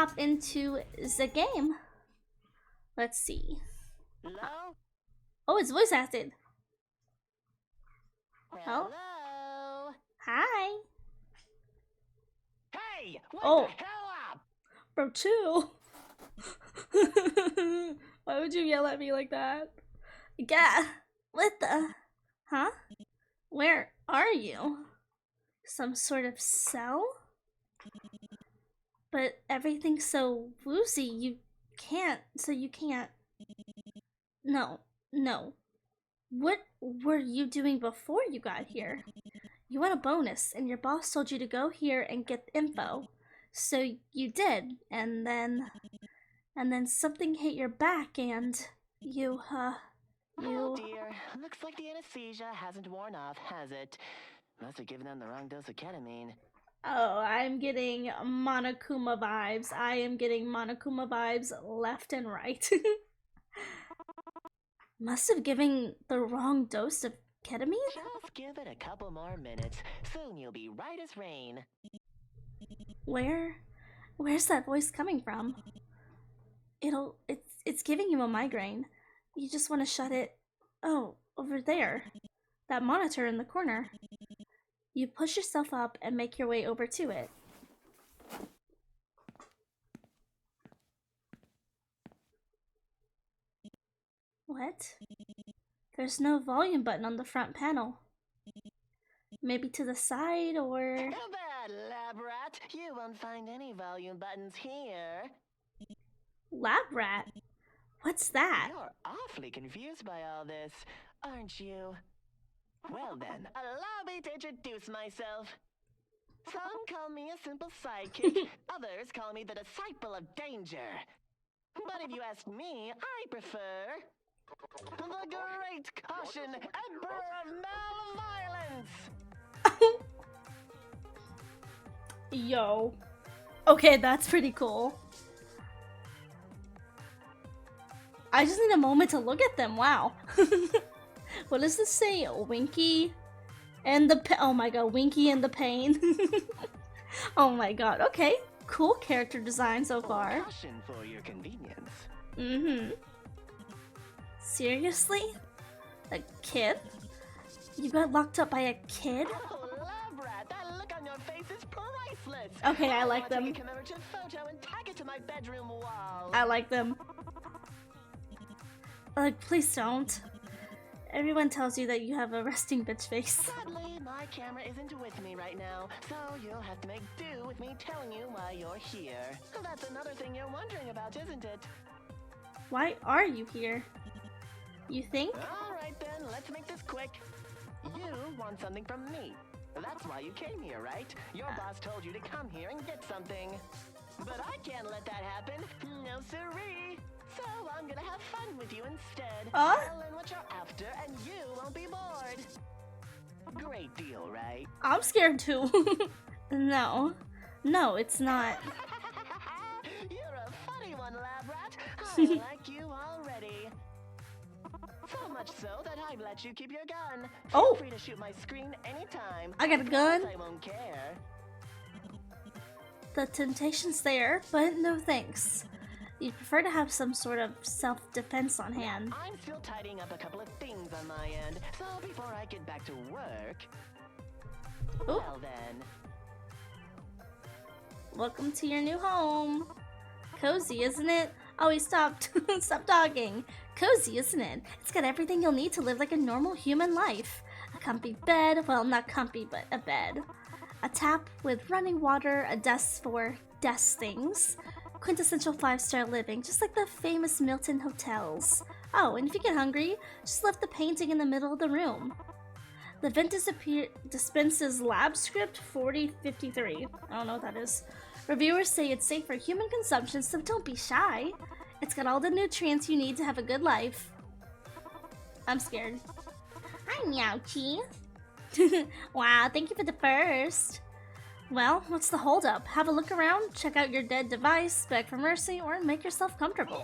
hop into the game. Let's see. Hello? Oh, it's voice acted. Hello? Oh. Hi. Hey! Wake Oh. the hell up! Bro, chill. Why would you yell at me like that? Yeah. What the? Huh? Where are you? Some sort of cell? But everything's so woozy, you can't. No, no. What were you doing before you got here? You want a bonus, and your boss told you to go here and get info. So you did, and then something hit your back, and you. Oh dear, looks like the anesthesia hasn't worn off, has it? Must have given them the wrong dose of ketamine. Oh, I'm getting Monokuma vibes. I am getting Monokuma vibes left and right. Must have given the wrong dose of ketamine? Just give it a couple more minutes. Soon you'll be right as rain. Where's that voice coming from? It's giving you a migraine. You just want to shut it. Oh, over there. That monitor in the corner. You push yourself up and make your way over to it. What? There's no volume button on the front panel. Maybe to the side or... Too bad, lab rat. You won't find any volume buttons here. Lab rat? What's that? You're awfully confused by all this, aren't you? Well then, allow me to introduce myself. Some call me a simple sidekick, others call me the disciple of danger. But if you ask me, I prefer... the great caution, Emperor of malViolence! Yo. Okay, that's pretty cool. I just need a moment to look at them, wow. What does this say? Winky and the oh my god, Winky and the Pain. Oh my god, okay. Cool character design so far. Caution for your convenience. Mm-hmm. Seriously? A kid? You got locked up by a kid? Oh, lab rat, that look on your face is priceless. Okay, I like them. Take a commemorative photo and tag it to my bedroom wall. I like them. Like, please don't. Everyone tells you that you have a resting bitch face. Sadly, my camera isn't with me right now, so you'll have to make do with me telling you why you're here. That's another thing you're wondering about, isn't it? Why are you here? You think? Alright then, let's make this quick. You want something from me. That's why you came here, right? Your boss told you to come here and get something. But I can't let that happen. No siree. So I'm gonna have fun with you instead. I'll learn what you're after and you won't be bored. Great deal, right? I'm scared too. No. No, it's not. You're a funny one, lab rat. I like you already. So much so that I've let you keep your gun. Feel free to shoot my screen anytime. I got a gun. I won't care. The temptation's there, but no thanks. You'd prefer to have some sort of self-defense on hand. I'm still tidying up a couple of things on my end, so before I get back to work... Ooh. Well then... Welcome to your new home. Cozy, isn't it? Oh, he stopped. Stop talking. Cozy, isn't it? It's got everything you'll need to live like a normal human life. A comfy bed, well, not comfy, but a bed. A tap with running water, a desk for desk things. Quintessential 5-star living, just like the famous Milton hotels. Oh, and if you get hungry, just left the painting in the middle of the room. The vent dispenses lab script 4053. I don't know what that is. Reviewers say it's safe for human consumption, so don't be shy. It's got all the nutrients you need to have a good life. I'm scared. Hi, Meowchi. Wow, thank you for the first. Well, what's the holdup? Have a look around, check out your dead device, beg for mercy, or make yourself comfortable.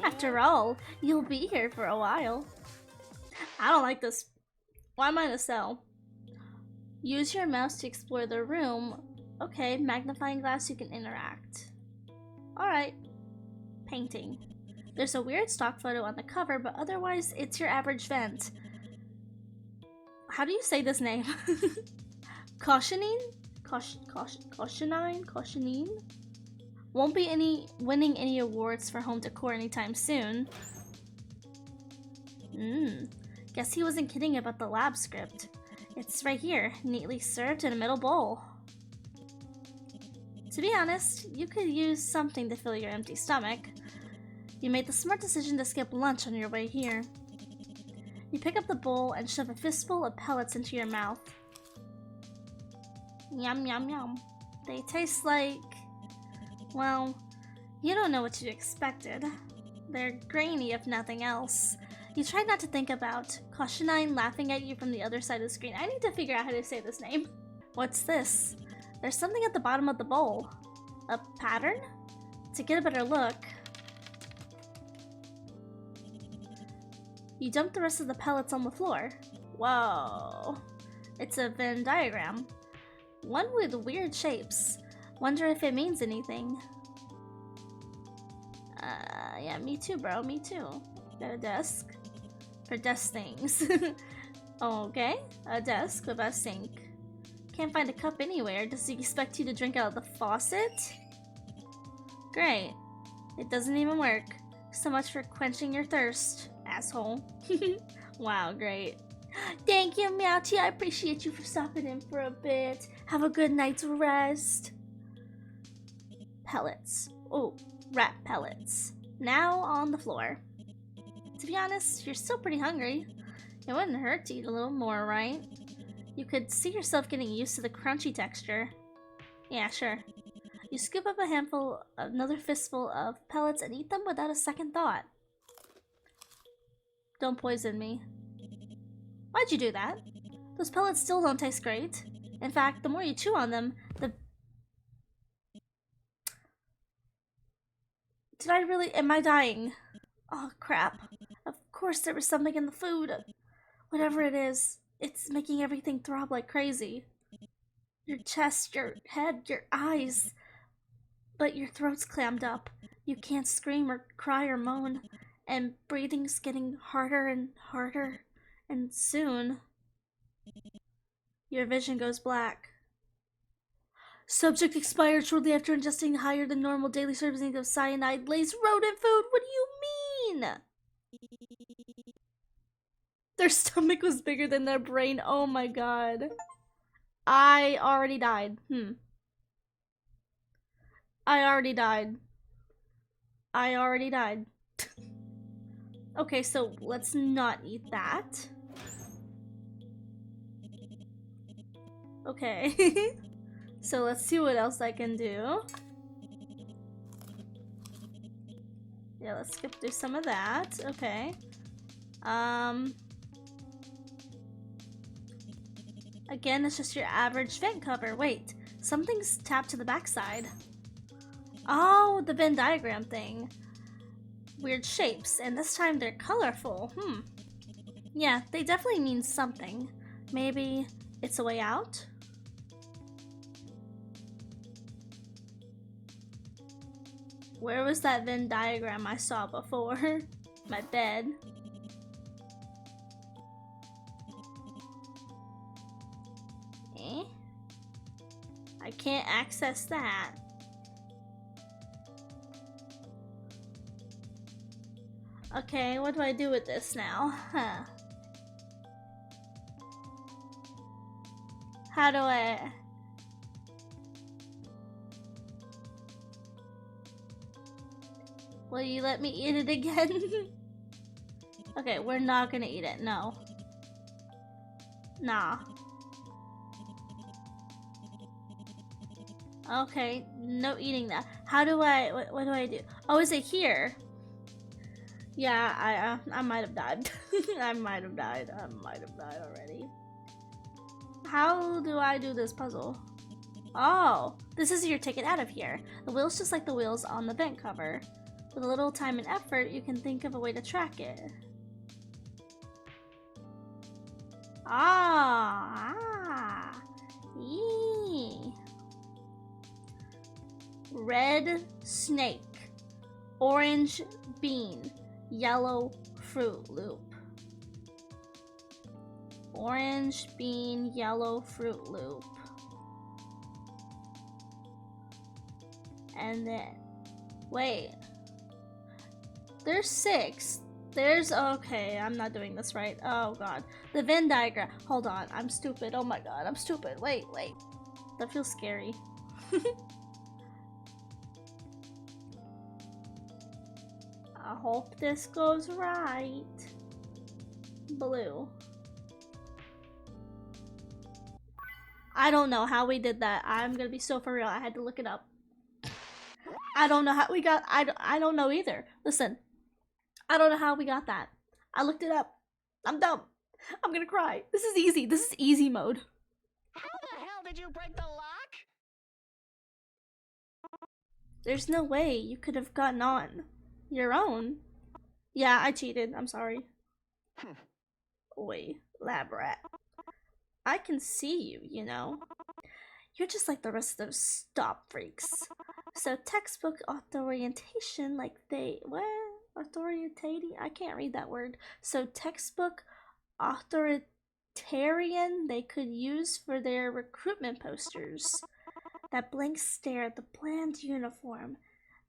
After all, you'll be here for a while. I don't like this. Why am I in a cell? Use your mouse to explore the room. Okay, magnifying glass, you can interact. Alright. Painting. There's a weird stock photo on the cover, but otherwise it's your average vent. How do you say this name? Cautionine? Cautionine? Won't be winning any awards for home decor anytime soon. Guess he wasn't kidding about the lab script. It's right here, neatly served in a metal bowl. To be honest, you could use something to fill your empty stomach. You made the smart decision to skip lunch on your way here. You pick up the bowl and shove a fistful of pellets into your mouth. Yum yum yum. They taste like... well, you don't know what you expected. They're grainy if nothing else. You try not to think about Cautionine laughing at you from the other side of the screen. I need to figure out how to say this name. What's this? There's something at the bottom of the bowl. A pattern? To get a better look, you dump the rest of the pellets on the floor. Whoa. It's a Venn diagram. One with weird shapes. Wonder if it means anything. Yeah, me too, bro. Me too. Got a desk. For desk things. Okay. A desk with a sink. Can't find a cup anywhere. Does he expect you to drink out of the faucet? Great. It doesn't even work. So much for quenching your thirst, asshole. Wow, great. Thank you, Meowty. I appreciate you for stopping in for a bit. Have a good night's rest. Pellets. Oh, rat pellets. Now on the floor. To be honest, you're still pretty hungry. It wouldn't hurt to eat a little more, right? You could see yourself getting used to the crunchy texture. Yeah, sure. You scoop up a handful, another fistful of pellets and eat them without a second thought. Don't poison me. Why'd you do that? Those pellets still don't taste great. In fact, the more you chew on them, the... Did I really... Am I dying? Oh, crap. Of course there was something in the food. Whatever it is, it's making everything throb like crazy. Your chest, your head, your eyes. But your throat's clammed up. You can't scream or cry or moan. And breathing's getting harder and harder. And soon, your vision goes black. Subject expired shortly after ingesting higher than normal daily servings of cyanide-laced rodent food. What do you mean? Their stomach was bigger than their brain. Oh my god. I already died. I already died. I already died. Okay, so let's not eat that. Okay. So let's see what else I can do. Yeah, let's skip through some of that. Okay. Again, it's just your average vent cover. Wait, something's tapped to the backside. Oh, the Venn diagram thing. Weird shapes, and this time they're colorful. Yeah, they definitely mean something. Maybe it's a way out? Where was that Venn diagram I saw before? My bed. I can't access that. Okay, what do I do with this now? How do I... Will you let me eat it again? Okay, we're not gonna eat it, no. Nah. Okay, no eating that. How do I... What do I do? Oh, is it here? Yeah, I might have died. I might have died already. How do I do this puzzle? Oh, this is your ticket out of here. The wheel's just like the wheels on the vent cover. With a little time and effort, you can think of a way to track it. Yee. red snake, orange bean, yellow Fruit Loop. Orange bean, yellow Fruit Loop. And then, wait. There's 6. There's, okay, I'm not doing this right. Oh god. The Venn diagram. Hold on, I'm stupid. Oh my god, I'm stupid. Wait. That feels scary. I hope this goes right. Blue. I don't know how we did that. I'm gonna be so for real. I had to look it up. I don't know how we got. I don't know either. Listen, I don't know how we got that. I looked it up. I'm dumb. I'm gonna cry. This is easy. This is easy mode. How the hell did you break the lock? There's no way you could have gotten on your own. Yeah, I cheated. I'm sorry. Oi, lab rat. I can see you, you know. You're just like the rest of those stop freaks. So textbook authorientation, like they, what? Authoritating? I can't read that word. So textbook authoritarian they could use for their recruitment posters. That blank stare at the bland uniform,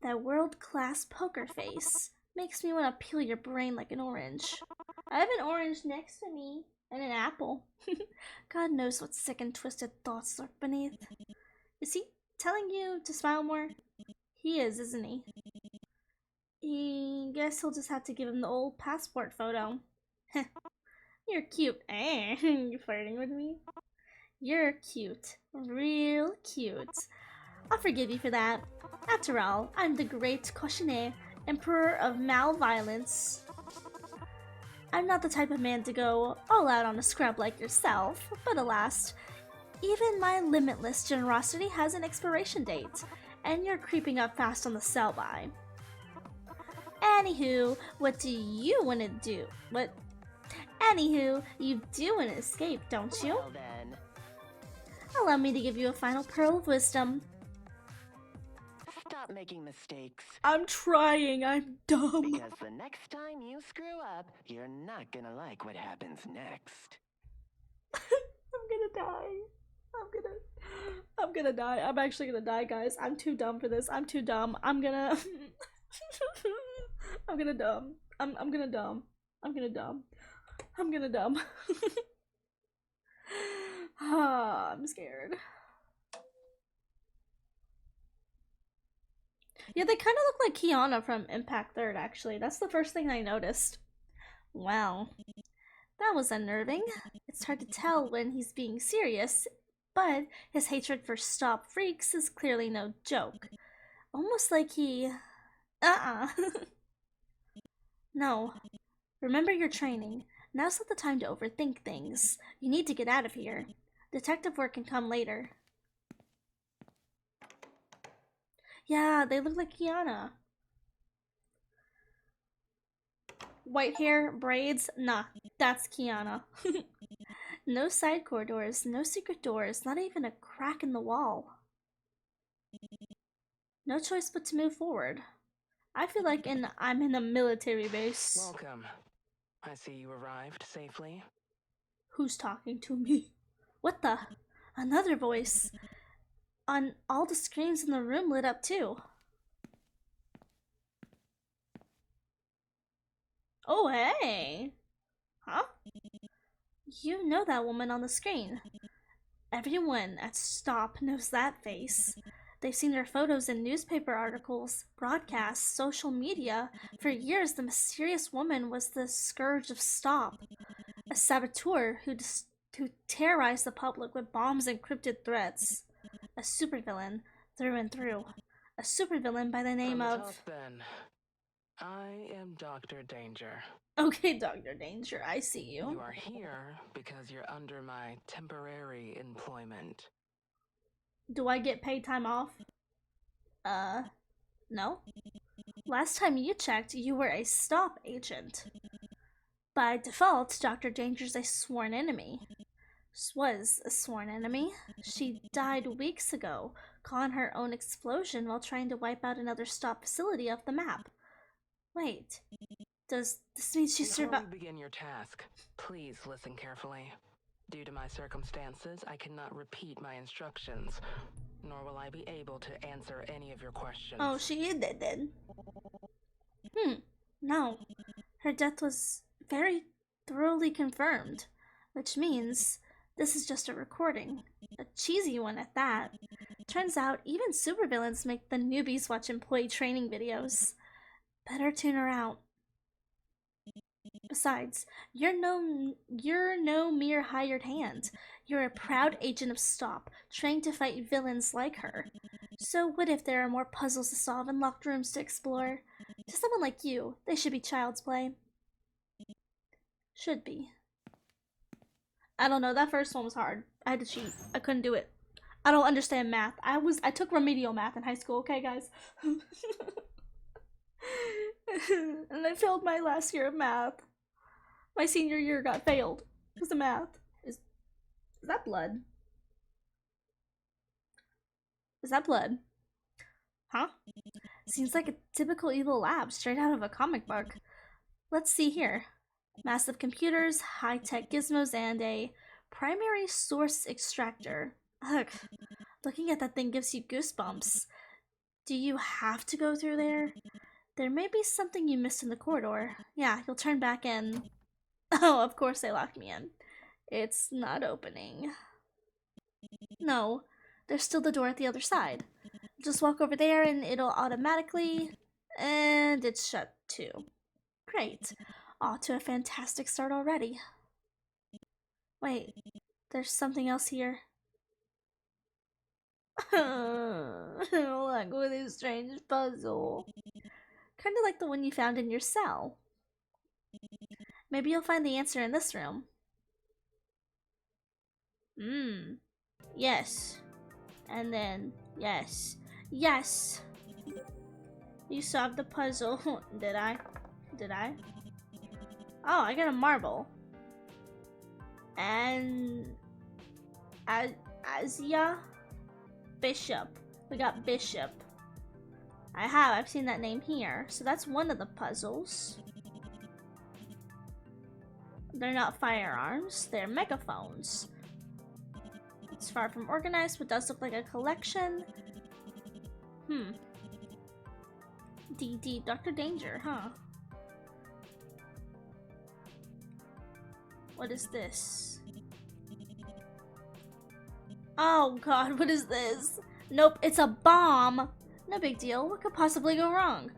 that world-class poker face, makes me want to peel your brain like an orange. I have an orange next to me, and an apple. God knows what sick and twisted thoughts lurk beneath. Is he telling you to smile more? He is, isn't he? Guess he'll just have to give him the old passport photo. You're cute. You flirting with me? You're cute. Real cute. I'll forgive you for that. After all, I'm the great Cochonnet, Emperor of malViolence. I'm not the type of man to go all out on a scrub like yourself, but alas, even my limitless generosity has an expiration date, and you're creeping up fast on the sell-by. Anywho, what do you want to do? Anywho, you do want to escape, don't you? Well then. Allow me to give you a final pearl of wisdom. Stop making mistakes. I'm trying, I'm dumb. Because the next time you screw up, you're not gonna like what happens next. I'm gonna die. I'm gonna die. I'm actually gonna die, guys. I'm too dumb for this. I'm too dumb. I'm gonna I'm gonna dumb. I'm gonna dumb. I'm gonna dumb. I'm gonna dumb. I'm scared. Yeah, they kind of look like Kiana from Impact Third, actually. That's the first thing I noticed. Wow. That was unnerving. It's hard to tell when he's being serious, but his hatred for stop freaks is clearly no joke. Almost like he... No. Remember your training. Now's not the time to overthink things. You need to get out of here. Detective work can come later. Yeah, they look like Kiana. White hair, braids, nah, that's Kiana. No side corridors, no secret doors, not even a crack in the wall. No choice but to move forward. I feel like I'm in a military base. Welcome. I see you arrived safely. Who's talking to me? What the? Another voice. On all the screens in the room lit up too. Oh, hey. Huh? You know that woman on the screen. Everyone at Stop knows that face. They've seen her photos in newspaper articles, broadcasts, social media. For years, the mysterious woman was the scourge of Stop. A saboteur who terrorized the public with bombs and cryptid threats. A supervillain through and through. A supervillain by the name of... Top, then. I am Dr. Danger. Okay, Dr. Danger, I see you. You are here because you're under my temporary employment. Do I get paid time off? No. Last time you checked, you were a Stop agent. By default, Dr. Danger's a sworn enemy. Was a sworn enemy. She died weeks ago, causing her own explosion while trying to wipe out another stop facility off the map. Wait, does this mean she Before survived? we begin your task, please listen carefully. Due to my circumstances, I cannot repeat my instructions, nor will I be able to answer any of your questions. Oh, she is dead then. No. Her death was very thoroughly confirmed, which means this is just a recording. A cheesy one at that. Turns out even supervillains make the newbies watch employee training videos. Better tune her out. Besides, you're no mere hired hand. You're a proud agent of STOP, trained to fight villains like her. So what if there are more puzzles to solve and locked rooms to explore? To someone like you, they should be child's play. Should be. I don't know, that first one was hard. I had to cheat. I couldn't do it. I don't understand math. I took remedial math in high school, okay guys? And I failed my last year of math. My senior year got failed because of math. Is that blood? Is that blood? Huh? Seems like a typical evil lab straight out of a comic book. Let's see here. Massive computers, high-tech gizmos, and a primary source extractor. Ugh. Looking at that thing gives you goosebumps. Do you have to go through there? There may be something you missed in the corridor. Yeah, you'll turn back in. Oh, of course they locked me in. It's not opening. No, there's still the door at the other side. Just walk over there and it'll automatically... And it's shut too. Great. Off to a fantastic start already. Wait, there's something else here. Like with this strange puzzle. Kinda like the one you found in your cell. Maybe you'll find the answer in this room. Yes. And then, yes. Yes! You solved the puzzle. Did I? Did I? Oh, I got a marble. And... Asia? Bishop. We got Bishop. I've seen that name here. So that's one of the puzzles. They're not firearms, they're megaphones. It's far from organized, but does look like a collection. DD, Dr. Danger, huh? What is this? Oh god, what is this? Nope, it's a bomb! No big deal, what could possibly go wrong?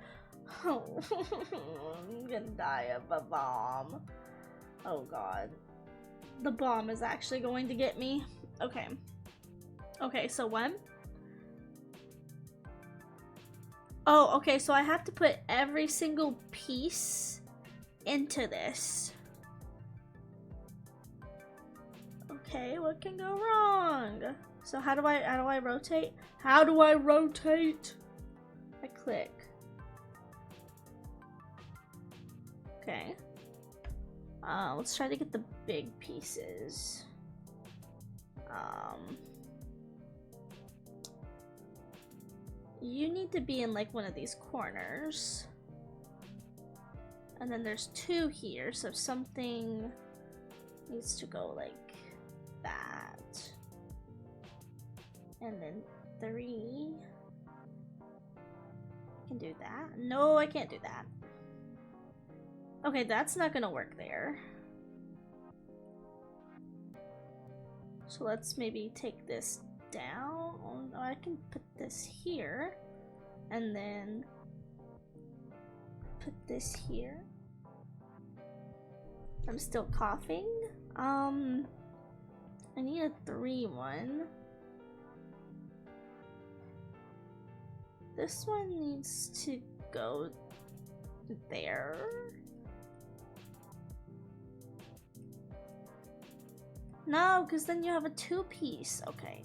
Oh, I'm gonna die of a bomb. Oh god. The bomb is actually going to get me. Okay. Okay, so when? Oh, okay, so I have to put every single piece into this. Okay, what can go wrong? So how do I rotate? How do I rotate? I click. Okay. Let's try to get the big pieces. You need to be in like one of these corners. And then there's two here, so something needs to go like that. And then 3. I can do that. No, I can't do that. Okay, that's not gonna work there. So let's maybe take this down. Oh, no, I can put this here. And then put this here. I'm still coughing. I need a 3 one. This one needs to go there. No, because then you have a 2-piece. Okay.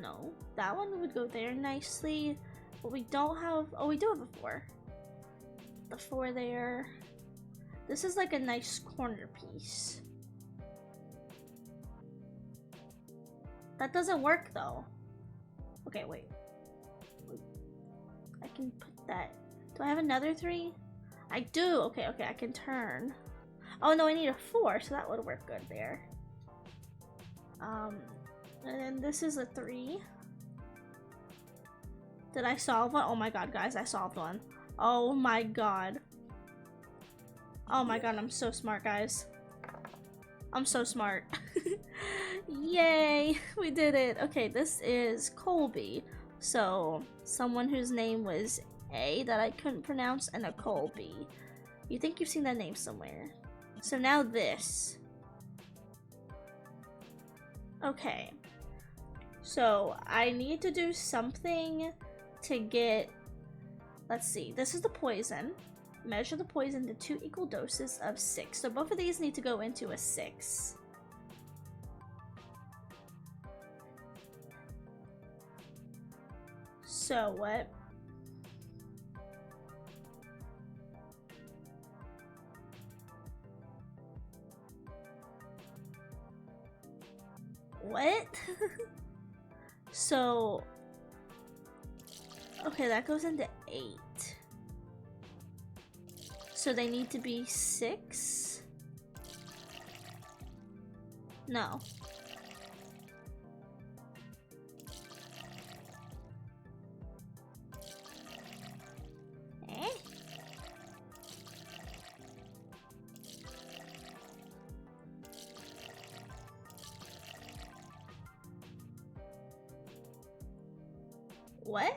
No, that one would go there nicely. But we don't have... Oh, we do have a 4. The 4 there. This is like a nice corner piece. That doesn't work though. Okay, wait. I can put that. Do I have another 3? I do. Okay, okay, I can turn. Oh no, I need a 4, so that would work good there. And then this is a 3. Did I solve one? Oh my god, guys, I solved one. Oh my god. Oh my god, I'm so smart, guys. I'm so smart. Yay, we did it. Okay, this is Colby. So, someone whose name was A that I couldn't pronounce, and a Colby. You think you've seen that name somewhere. So now this. Okay. So, I need to do something to get... Let's see, this is the poison. Measure the poison to 2 equal doses of 6. So both of these need to go into a 6. So what? What? So... Okay, that goes into 8. So they need to be 6? No. Eh? What?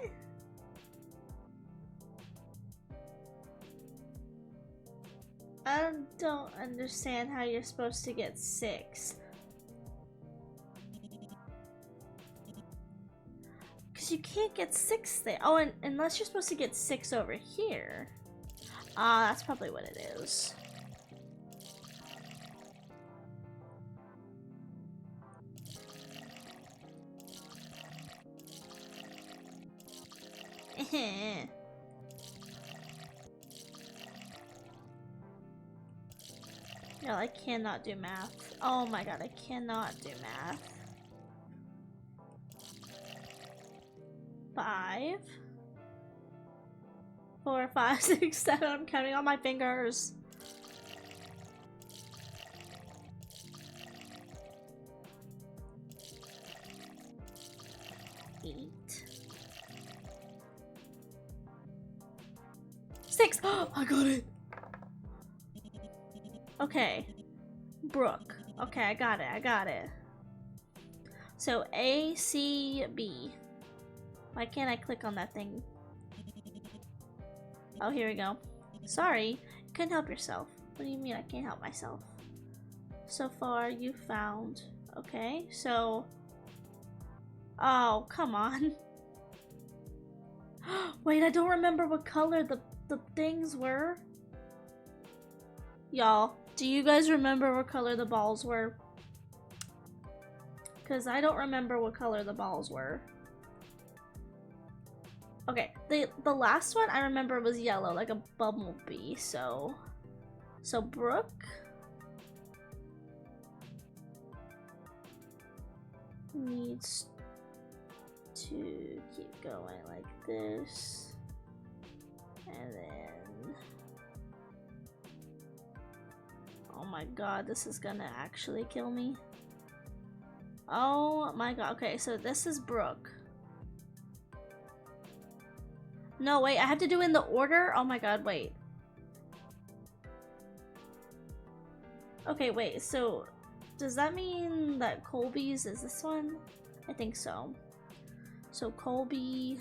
I don't understand how you're supposed to get 6. Because you can't get 6 there. Oh, and unless you're supposed to get 6 over here. Ah, that's probably what it is. No, I cannot do math. Oh my god, I cannot do math. 5, 4, 5, 6, 7. I'm counting on my fingers. Eight. 6. Oh, I got it. Okay. Brooke. Okay, I got it. I got it. So A, C, B. Why can't I click on that thing? Oh, here we go. Sorry, you couldn't help yourself. What do you mean I can't help myself? So far, you found... Okay, so... Oh, come on. Wait, I don't remember what color the things were. Y'all, do you guys remember what color the balls were? Because I don't remember what color the balls were. Okay, the last one I remember was yellow, like a bumblebee, so Brooke needs to keep going like this, and then, oh my god, this is gonna actually kill me. Oh my god, okay, so this is Brooke. No, wait, I have to do in the order? Oh my god, wait. Okay, wait, so does that mean that Colby's is this one? I think so. So Colby...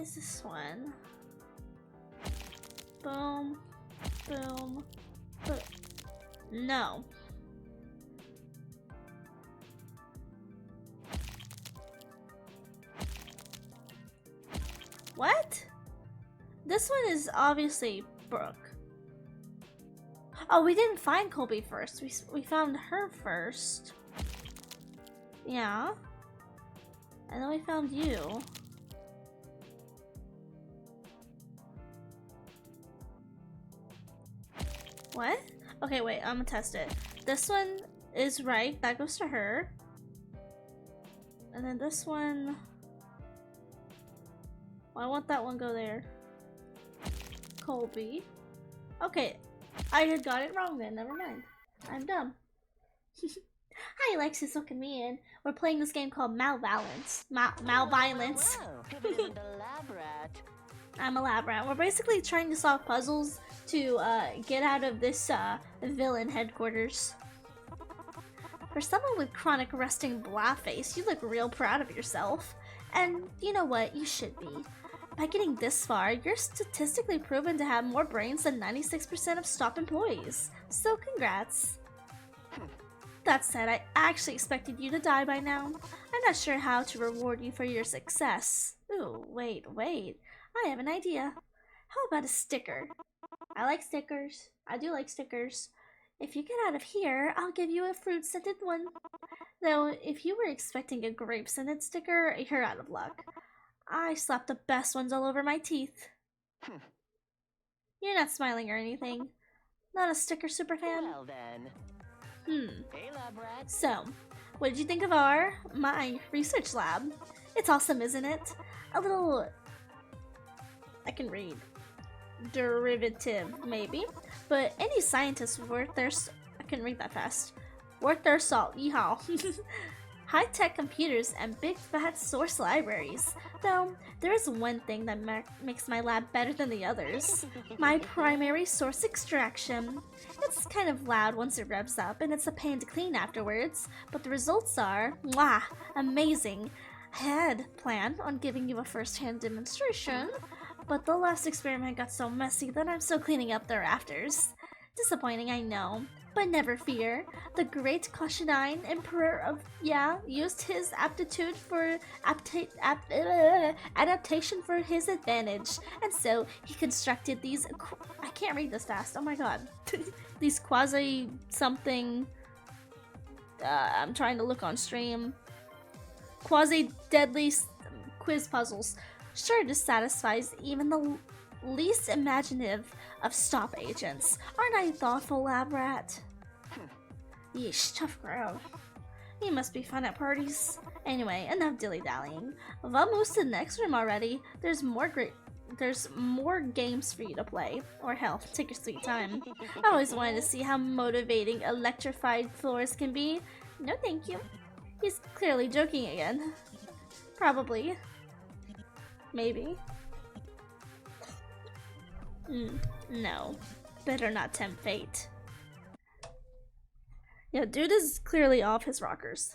is this one? Boom, boom, boom. No. What? This one is obviously Brooke. Oh, we didn't find Colby first. We found her first. Yeah. And then we found you. What? Okay, wait, I'm gonna test it. This one is right. That goes to her. And then this one... Why won't that one go there? Colby. Okay, I had got it wrong then. Never mind. I'm dumb. Hi, Alexis. Look at me in. We're playing this game called malViolence. malViolence. Wow, if it isn't a lab rat. I'm a lab rat. We're basically trying to solve puzzles to get out of this villain headquarters. For someone with chronic resting blah face, you look real proud of yourself. And you know what? You should be. By getting this far, you're statistically proven to have more brains than 96% of STOP employees. So congrats. That said, I actually expected you to die by now. I'm not sure how to reward you for your success. Ooh, wait. I have an idea. How about a sticker? I like stickers. I do like stickers. If you get out of here, I'll give you a fruit-scented one. Though, if you were expecting a grape-scented sticker, you're out of luck. I slapped the best ones all over my teeth. You're not smiling or anything. Not a sticker superfan? Well then. Hey, lab rat. So, what did you think of my research lab? It's awesome, isn't it? A little... I can read. Derivative, maybe. But any scientist worth their... I can read that fast. Worth their salt, yeehaw. High-tech computers and big fat source libraries. Though, there is one thing that makes my lab better than the others. My primary source extraction. It's kind of loud once it revs up, and it's a pain to clean afterwards, but the results are, mwah, amazing. I had planned on giving you a first-hand demonstration, but the last experiment got so messy that I'm still cleaning up the rafters. Disappointing, I know. But never fear, the great Koshinine Emperor of used his aptitude for adaptation for his advantage, and so he constructed these. I can't read this fast. Oh my god, these quasi something. I'm trying to look on stream. Quasi deadly quiz puzzles, sure to satisfy even the least imaginative of STOP agents. Aren't I a thoughtful lab rat? Yeesh, tough crowd. You must be fun at parties. Anyway, enough dilly-dallying. Vamos to the next room already. There's more games for you to play. Or hell, take your sweet time. I always wanted to see how motivating electrified floors can be. No thank you. He's clearly joking again. Probably. Maybe. No. Better not tempt fate. Yeah, dude is clearly off his rockers.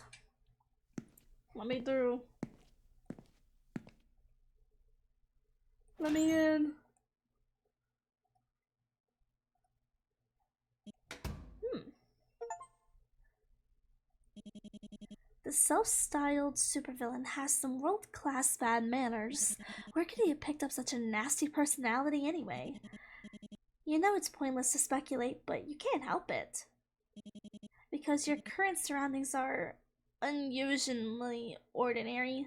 Let me through. Let me in. The self-styled supervillain has some world-class bad manners. Where could he have picked up such a nasty personality anyway? You know it's pointless to speculate, but you can't help it. Because your current surroundings are unusually ordinary.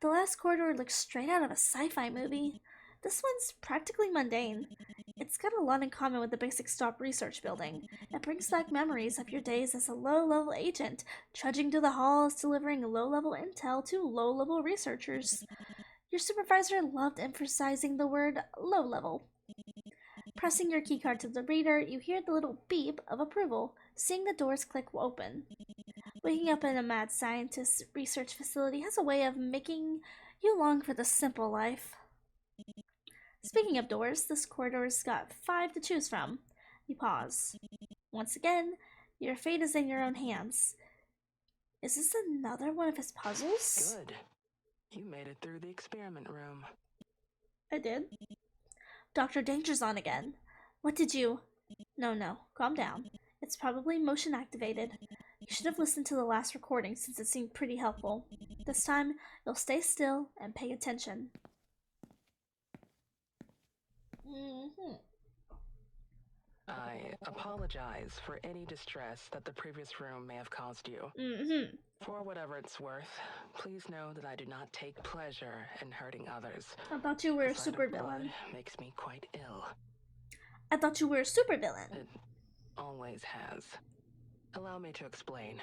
The last corridor looks straight out of a sci-fi movie. This one's practically mundane. It's got a lot in common with the basic STOP research building. It brings back memories of your days as a low-level agent, trudging to the halls delivering low-level intel to low-level researchers. Your supervisor loved emphasizing the word low-level. Pressing your keycard to the reader, you hear the little beep of approval, seeing the doors click open. Waking up in a mad scientist research facility has a way of making you long for the simple life. Speaking of doors, this corridor's got 5 to choose from. You pause. Once again, your fate is in your own hands. Is this another one of his puzzles? Good. You made it through the experiment room. I did. Dr. Danger's on again. What did you... No, calm down. It's probably motion activated. You should have listened to the last recording since it seemed pretty helpful. This time, you'll stay still and pay attention. I apologize for any distress that the previous room may have caused you. Mm-hmm. For whatever it's worth, please know that I do not take pleasure in hurting others. I thought you were a The sight of blood supervillain. makes me quite ill. I thought you were a supervillain. It always has. Allow me to explain.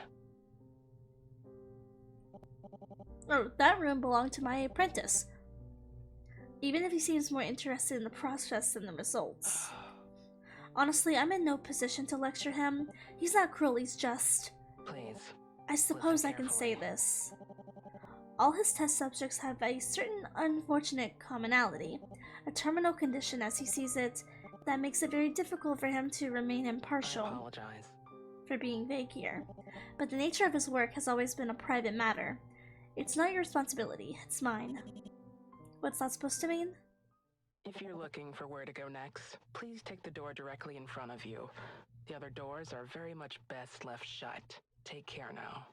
Oh, that room belonged to my apprentice. Even if he seems more interested in the process than the results. Honestly, I'm in no position to lecture him. He's not cruel, he's just... Please. I suppose Listen I can say carefully. this. All his test subjects have a certain unfortunate commonality, a terminal condition as he sees it, that makes it very difficult for him to remain I impartial. apologize. For being vague here. But the nature of his work has always been a private matter. It's not your responsibility, it's mine. What's that supposed to mean? If you're looking for where to go next, please take the door directly in front of you. The other doors are very much best left shut. Take care now.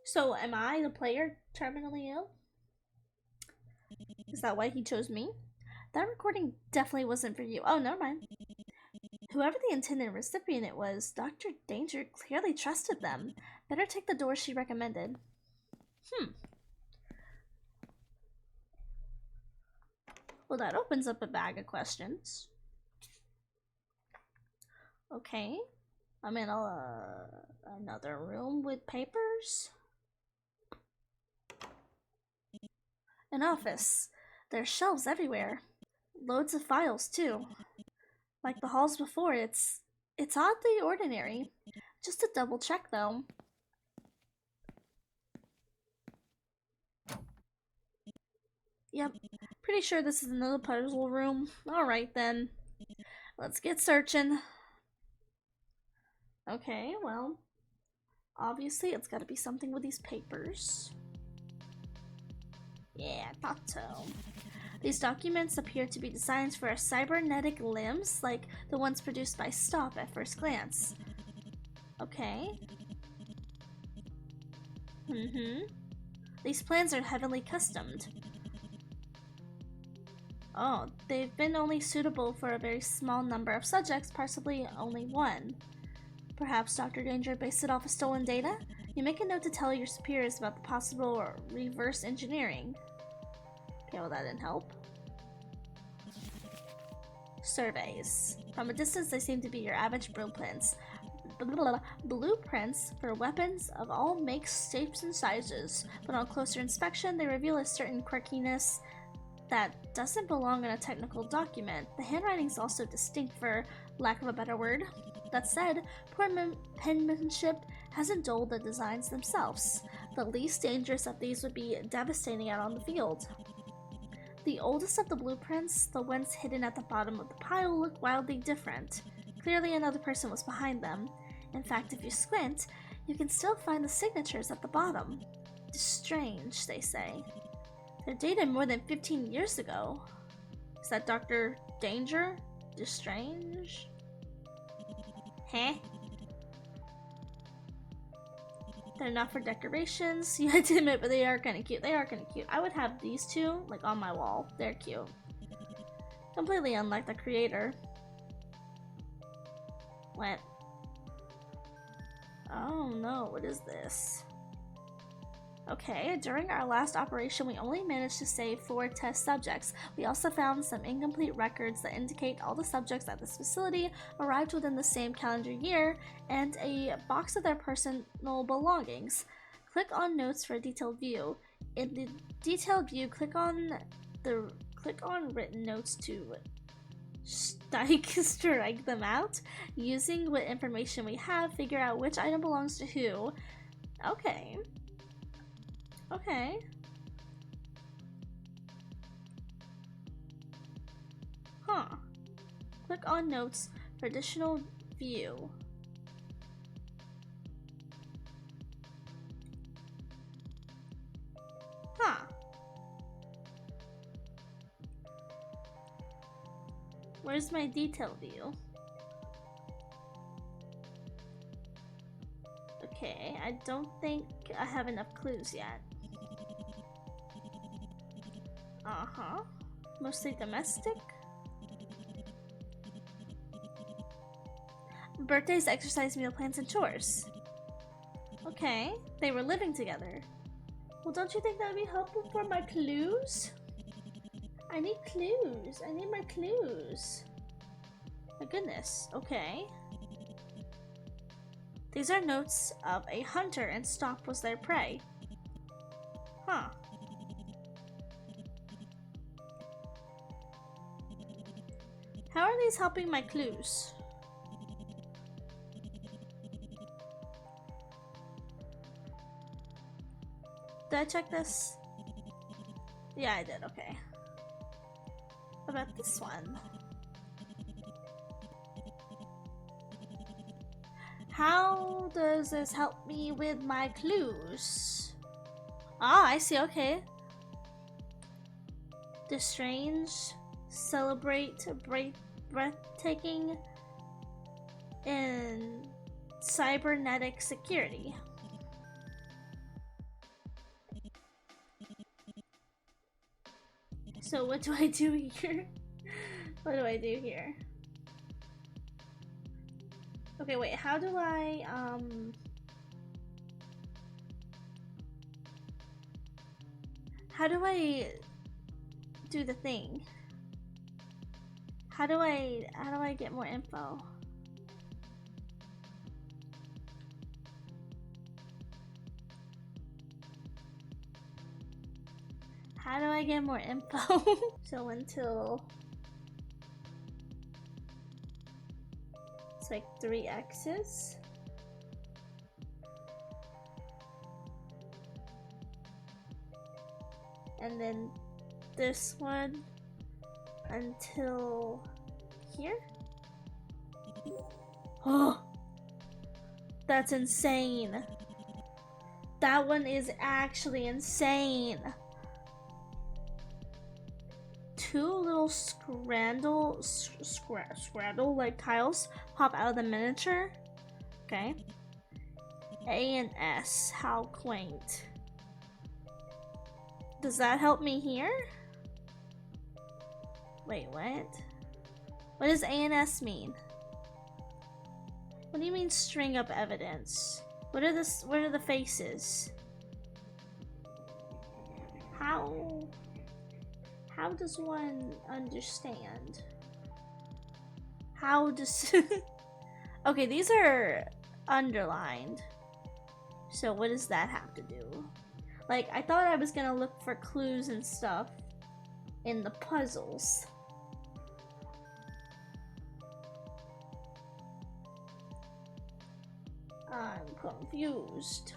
So, am I the player terminally ill? Is that why he chose me? That recording definitely wasn't for you. Oh, never mind. Whoever the intended recipient it was, Dr. Danger clearly trusted them. Better take the door she recommended. Well, that opens up a bag of questions. Okay. I'm in another room with papers. An office. There's shelves everywhere. Loads of files, too. Like the halls before, it's oddly ordinary. Just to double check, though. Yep, pretty sure this is another puzzle room. Alright then. Let's get searching. Okay, well, obviously it's gotta be something with these papers. Yeah, I thought so. These documents appear to be designs for cybernetic limbs, like the ones produced by Stop at first glance. Okay. These plans are heavily customed. Oh, they've been only suitable for a very small number of subjects, possibly only one. Perhaps Dr. Danger based it off of stolen data? You make a note to tell your superiors about the possible reverse engineering. Okay, well that didn't help. Surveys. From a distance, they seem to be your average blueprints. Blueprints for weapons of all makes, shapes, and sizes. But on closer inspection, they reveal a certain quirkiness that doesn't belong in a technical document. The handwriting's also distinct, for lack of a better word. That said, poor penmanship hasn't dulled the designs themselves. The least dangerous of these would be devastating out on the field. The oldest of the blueprints, the ones hidden at the bottom of the pile, look wildly different. Clearly another person was behind them. In fact, if you squint, you can still find the signatures at the bottom. Strange, they say. They're dated more than 15 years ago. Is that Dr. Danger? Strange? Heh? They're not for decorations. You had to admit, but they are kind of cute. They are kind of cute. I would have these two, like, on my wall. They're cute. Completely unlike the creator. What? Oh no, what is this? Okay, during our last operation, we only managed to save 4 test subjects. We also found some incomplete records that indicate all the subjects at this facility arrived within the same calendar year, and a box of their personal belongings. Click on notes for a detailed view. In the detailed view, click on written notes to strike them out. Using what information we have, figure out which item belongs to who. Okay. Okay. Huh. Click on notes for additional view. Huh. Where's my detail view? Okay, I don't think I have enough clues yet. Uh-huh. Mostly domestic? birthdays, exercise, meal plans, and chores. Okay, they were living together. Well, don't you think that would be helpful for my clues? I need clues. I need my clues. My goodness. Okay. These are notes of a hunter, and Stop was their prey. Huh. How are these helping my clues? Did I check this? Yeah, I did. Okay. What about this one? How does this help me with my clues? Ah, I see. Okay. The strange, celebrate, breathtaking, and cybernetic security. So what do I do here? What do I do here? Okay, wait, how do I, how do I do the thing? How do I get more info? How do I get more info? So until it's like 3 X's. And then this one until here. Oh, that's insane. That one is actually insane. 2 little scrandle like tiles pop out of the miniature. Okay. A and S, how quaint. Does that help me here? Wait, what? What does A and S mean? What do you mean string up evidence? What are the faces? How does one understand? How does Okay, these are underlined. So what does that have to do? Like, I thought I was gonna look for clues and stuff in the puzzles. I'm confused.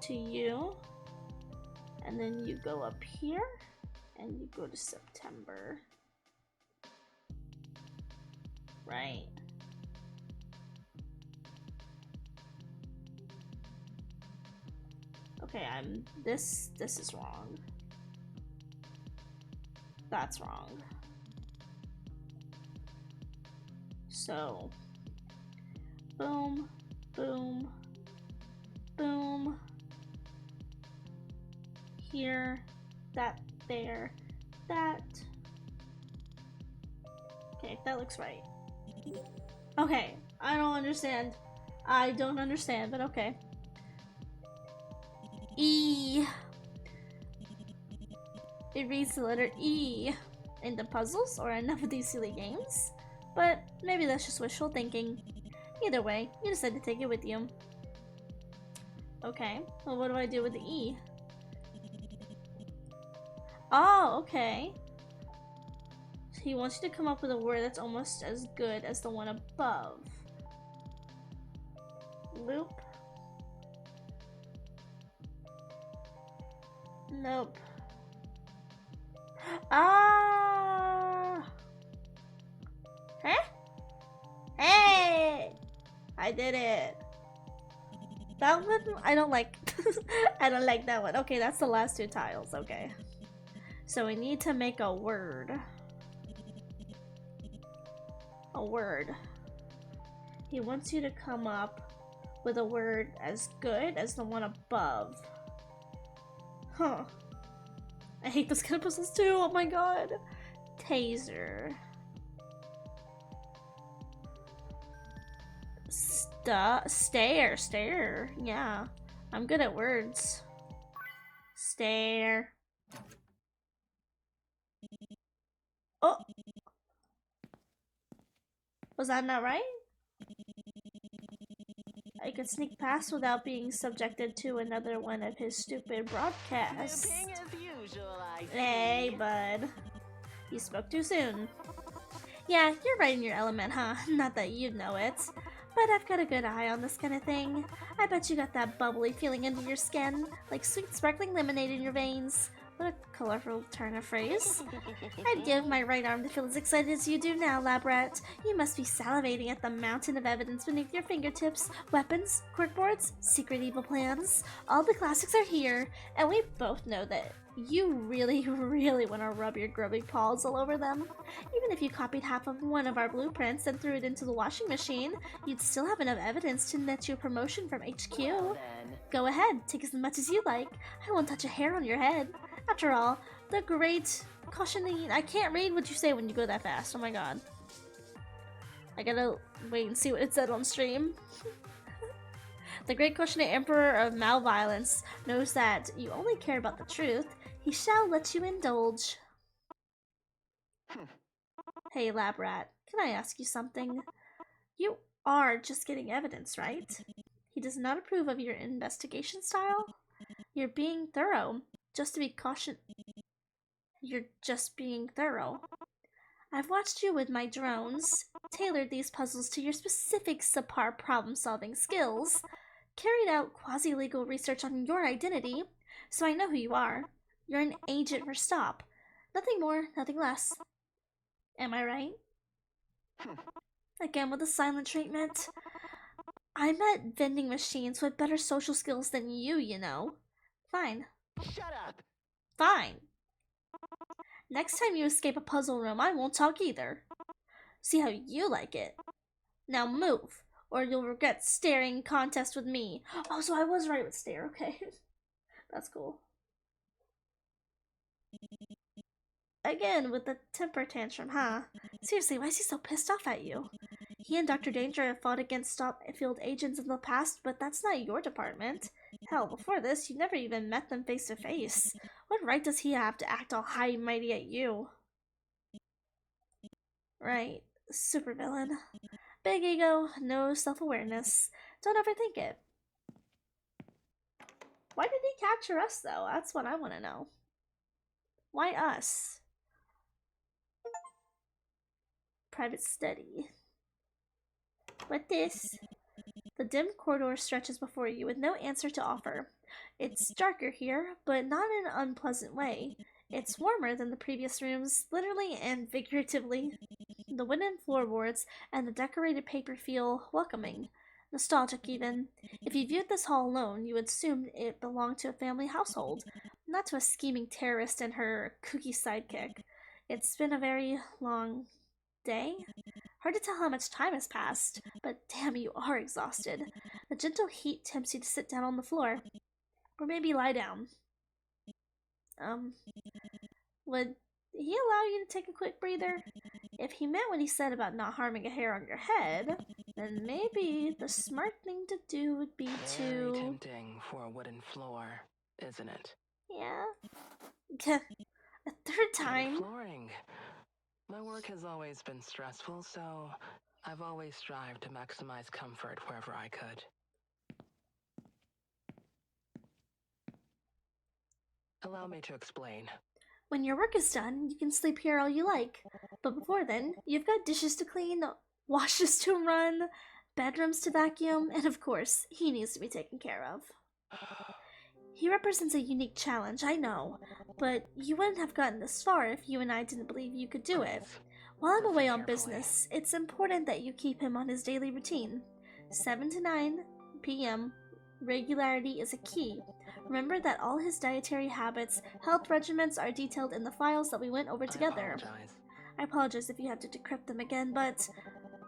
To you, and then you go up here and you go to September, right? Okay, this is wrong. That's wrong. So, boom, boom, boom. Here, that, there, that. Okay, that looks right. Okay, I don't understand. I don't understand, but okay. E. It reads the letter E in the puzzles or enough of these silly games, but maybe that's just wishful thinking. Either way, you decide to take it with you. Okay, well, what do I do with the E? Oh, okay. He wants you to come up with a word that's almost as good as the one above. Loop. Nope. Ah! Huh? Hey! I did it. That one, I don't like. I don't like that one. Okay, that's the last two tiles. Okay. So we need to make a word. A word. He wants you to come up with a word as good as the one above. Huh. I hate those kind of puzzles too. Oh my god. Taser. Stare. Yeah. I'm good at words. Stare. Oh! Was that not right? I could sneak past without being subjected to another one of his stupid broadcasts. Snooping as usual, I see. Hey, bud. You spoke too soon. Yeah, you're right in your element, huh? Not that you'd know it. But I've got a good eye on this kind of thing. I bet you got that bubbly feeling under your skin, like sweet sparkling lemonade in your veins. What a colorful turn of phrase. I'd give my right arm to feel as excited as you do now, lab rat. You must be salivating at the mountain of evidence beneath your fingertips. Weapons, quirkboards, secret evil plans. All the classics are here, and we both know that you really, really want to rub your grubby paws all over them. Even if you copied half of one of our blueprints and threw it into the washing machine, you'd still have enough evidence to net you a promotion from HQ. Well, then. Go ahead, take as much as you like. I won't touch a hair on your head. After all, the great cautioning. I can't read what you say when you go that fast. Oh my god. I gotta wait and see what it said on stream. The great cautioning emperor of malViolence knows that you only care about the truth. He shall let you indulge. Hey, lab rat, can I ask you something? You are just getting evidence, right? He does not approve of your investigation style. You're being thorough. Just to be caution. You're just being thorough. I've watched you with my drones, tailored these puzzles to your specific subpar problem-solving skills, carried out quasi-legal research on your identity, so I know who you are. You're an agent for Stop. Nothing more, nothing less. Am I right? Again with the silent treatment. I met vending machines with better social skills than you know. Fine. Shut up! Fine. Next time you escape a puzzle room, I won't talk either. See how you like it. Now move, or you'll regret staring contest with me. Oh, so I was right with stare, okay. That's cool. Again, with the temper tantrum, huh? Seriously, why is he so pissed off at you? He and Dr. Danger have fought against stop-field agents in the past, but that's not your department. Hell, before this, you never even met them face to face. What right does he have to act all high and mighty at you? Right, supervillain. Big ego, no self-awareness. Don't overthink it. Why did he capture us, though? That's what I want to know. Why us? Private study. What this? The dim corridor stretches before you with no answer to offer. It's darker here, but not in an unpleasant way. It's warmer than the previous rooms, literally and figuratively. The wooden floorboards and the decorated paper feel welcoming, nostalgic even. If you viewed this hall alone, you would assume it belonged to a family household, not to a scheming terrorist and her kooky sidekick. It's been a very long day. Hard to tell how much time has passed, but damn, you are exhausted. The gentle heat tempts you to sit down on the floor. Or maybe lie down. Would he allow you to take a quick breather? If he meant what he said about not harming a hair on your head, then maybe the smart thing to do would be Very to... tempting for a wooden floor, isn't it? Yeah. A third time. Flooring. My work has always been stressful, so I've always strived to maximize comfort wherever I could. Allow me to explain. When your work is done, you can sleep here all you like. But before then, you've got dishes to clean, washes to run, bedrooms to vacuum, and of course, he needs to be taken care of. He represents a unique challenge, I know, but you wouldn't have gotten this far if you and I didn't believe you could do it. While I'm away on business, it's important that you keep him on his daily routine. 7 to 9 p.m. regularity is a key. Remember that all his dietary habits, health regimens are detailed in the files that we went over together. I apologize if you have to decrypt them again, but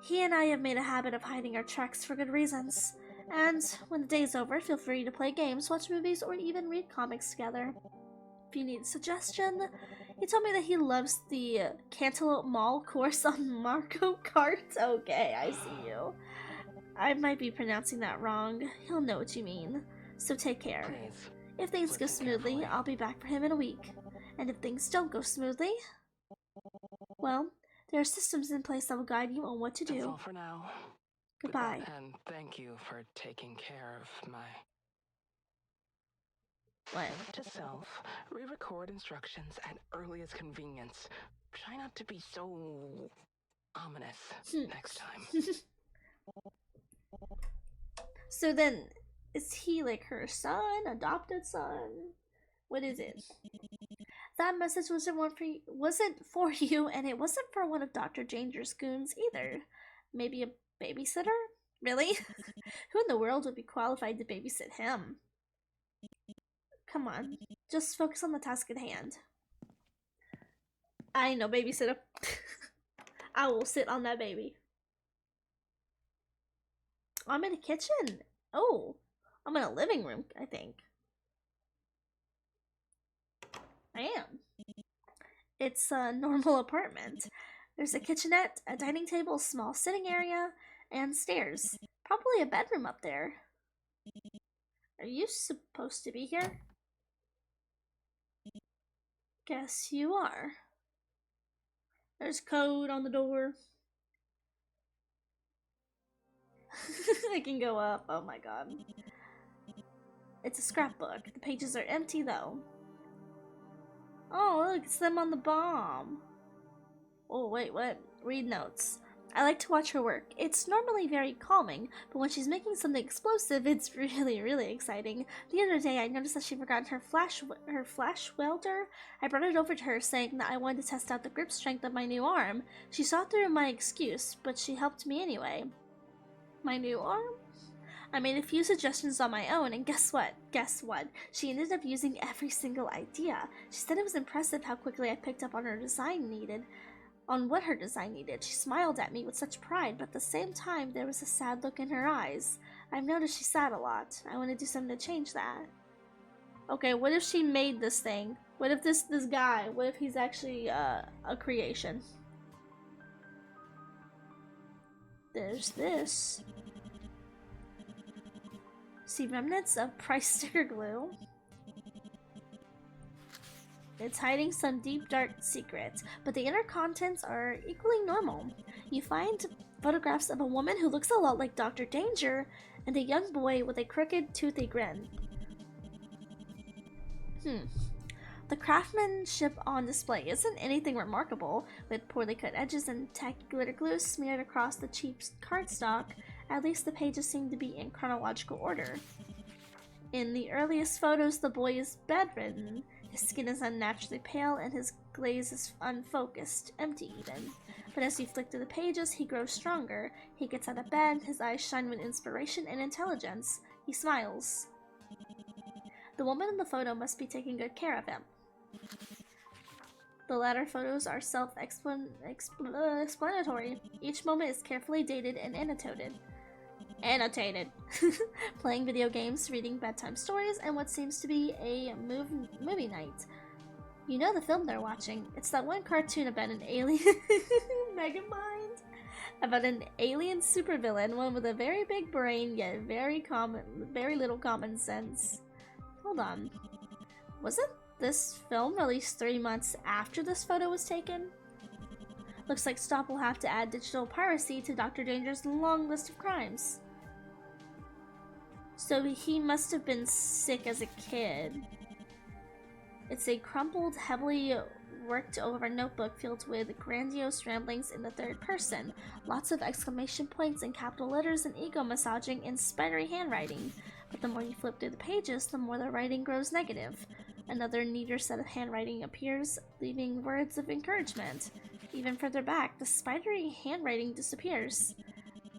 he and I have made a habit of hiding our tracks for good reasons. And when the day's over, feel free to play games, watch movies, or even read comics together. If you need a suggestion, he told me that he loves the Cantaloupe Mall course on Mario Kart. Okay, I see you. I might be pronouncing that wrong. He'll know what you mean. So take care. Please. If things go smoothly, I'll be back for him in a week. And if things don't go smoothly, well, there are systems in place that will guide you on what to do. That's all for now. Goodbye. And thank you for taking care of my... What? Note to self, re-record instructions at earliest convenience. Try not to be so... ominous next time. So then, is he like her son, adopted son? What is it? That message wasn't for you, and it wasn't for one of Dr. Danger's goons either. Maybe a babysitter? Really? Who in the world would be qualified to babysit him? Come on, just focus on the task at hand. I ain't no babysitter. I will sit on that baby. I'm in a kitchen. Oh, I'm in a living room, I think. I am. It's a normal apartment. There's a kitchenette, a dining table, a small sitting area, and stairs. Probably a bedroom up there. Are you supposed to be here? Guess you are. There's code on the door. I can go up. Oh my god. It's a scrapbook. The pages are empty though. Oh, look, it's them on the bomb. Oh, wait, what? Read notes. I like to watch her work. It's normally very calming, but when she's making something explosive, it's really, really exciting. The other day, I noticed that she forgot her flash welder. I brought it over to her, saying that I wanted to test out the grip strength of my new arm. She saw through my excuse, but she helped me anyway. My new arm? I made a few suggestions on my own, and guess what? She ended up using every single idea. She said it was impressive how quickly I picked up on what her design needed. She smiled at me with such pride, but at the same time, there was a sad look in her eyes. I've noticed she's sad a lot. I want to do something to change that. Okay, what if she made this thing? What if this guy, what if he's actually a creation? There's this. See remnants of price sticker glue. It's hiding some deep dark secrets, but the inner contents are equally normal. You find photographs of a woman who looks a lot like Dr. Danger and a young boy with a crooked, toothy grin. The craftsmanship on display isn't anything remarkable, with poorly cut edges and tacky glitter glue smeared across the cheap cardstock. At least the pages seem to be in chronological order. In the earliest photos, the boy is bedridden. His skin is unnaturally pale and his glaze is unfocused, empty even. But as you flick through the pages, he grows stronger. He gets out of bed, his eyes shine with inspiration and intelligence. He smiles. The woman in the photo must be taking good care of him. The latter photos are self-explanatory. Each moment is carefully dated and annotated. Playing video games, reading bedtime stories, and what seems to be a movie night. You know the film they're watching. It's that one cartoon about an alien Megamind? About an alien supervillain, one with a very big brain, yet very little common sense. Hold on. Wasn't this film released 3 months after this photo was taken? Looks like Stop will have to add digital piracy to Dr. Danger's long list of crimes. So he must have been sick as a kid. It's a crumpled, heavily worked over notebook filled with grandiose ramblings in the third person. Lots of exclamation points and capital letters and ego massaging in spidery handwriting. But the more you flip through the pages, the more the writing grows negative. Another neater set of handwriting appears, leaving words of encouragement. Even further back, the spidery handwriting disappears.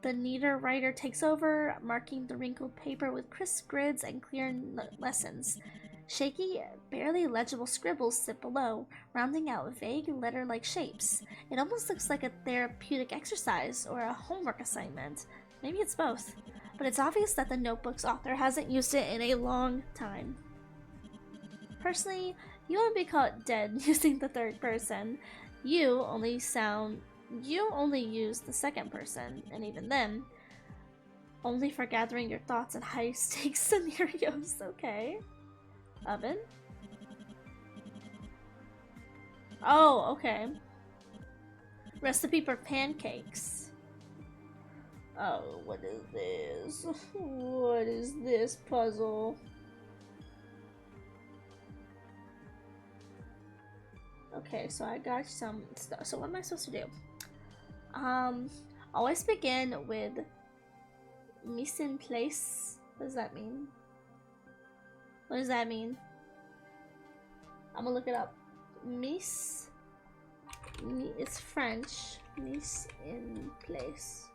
The neater writer takes over, marking the wrinkled paper with crisp grids and clear lessons. Shaky, barely legible scribbles sit below, rounding out vague letter-like shapes. It almost looks like a therapeutic exercise or a homework assignment. Maybe it's both. But it's obvious that the notebook's author hasn't used it in a long time. Personally, you won't be caught dead using the third person. You only use the second person, and even then, only for gathering your thoughts in high-stakes scenarios, okay? Oven? Oh, okay. Recipe for pancakes. Oh, what is this? What is this puzzle? Okay, so I got some stuff. So what am I supposed to do? Always begin with mise en place. What does that mean? What does that mean? I'm gonna look it up. It's French. Mise en place.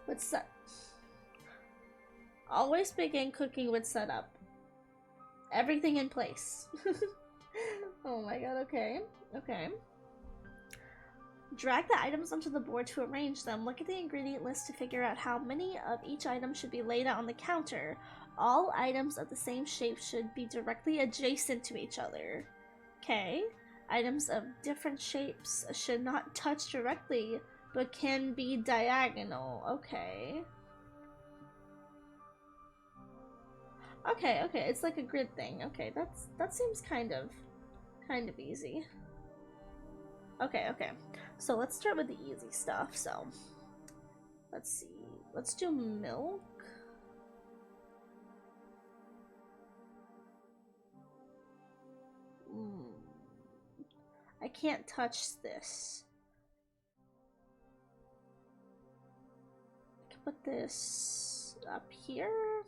What's that? Always begin cooking with setup. Everything in place. Oh my god, okay. Okay. Drag the items onto the board to arrange them. Look at the ingredient list to figure out how many of each item should be laid out on the counter. All items of the same shape should be directly adjacent to each other. Okay. Items of different shapes should not touch directly, but can be diagonal. Okay. Okay, okay, it's like a grid thing. Okay, that seems kind of easy. Okay, okay. So let's start with the easy stuff. So let's see. Let's do milk. I can't touch this. I can put this up here.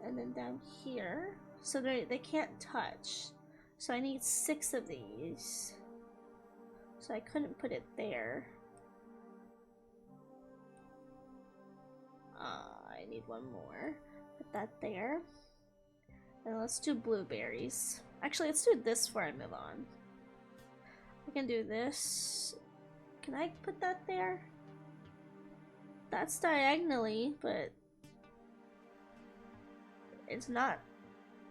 And then down here. So they can't touch. So I need 6 of these. So I couldn't put it there. I need 1 more. Put that there. And let's do blueberries. Actually, let's do this before I move on. I can do this. Can I put that there? That's diagonally, but it's not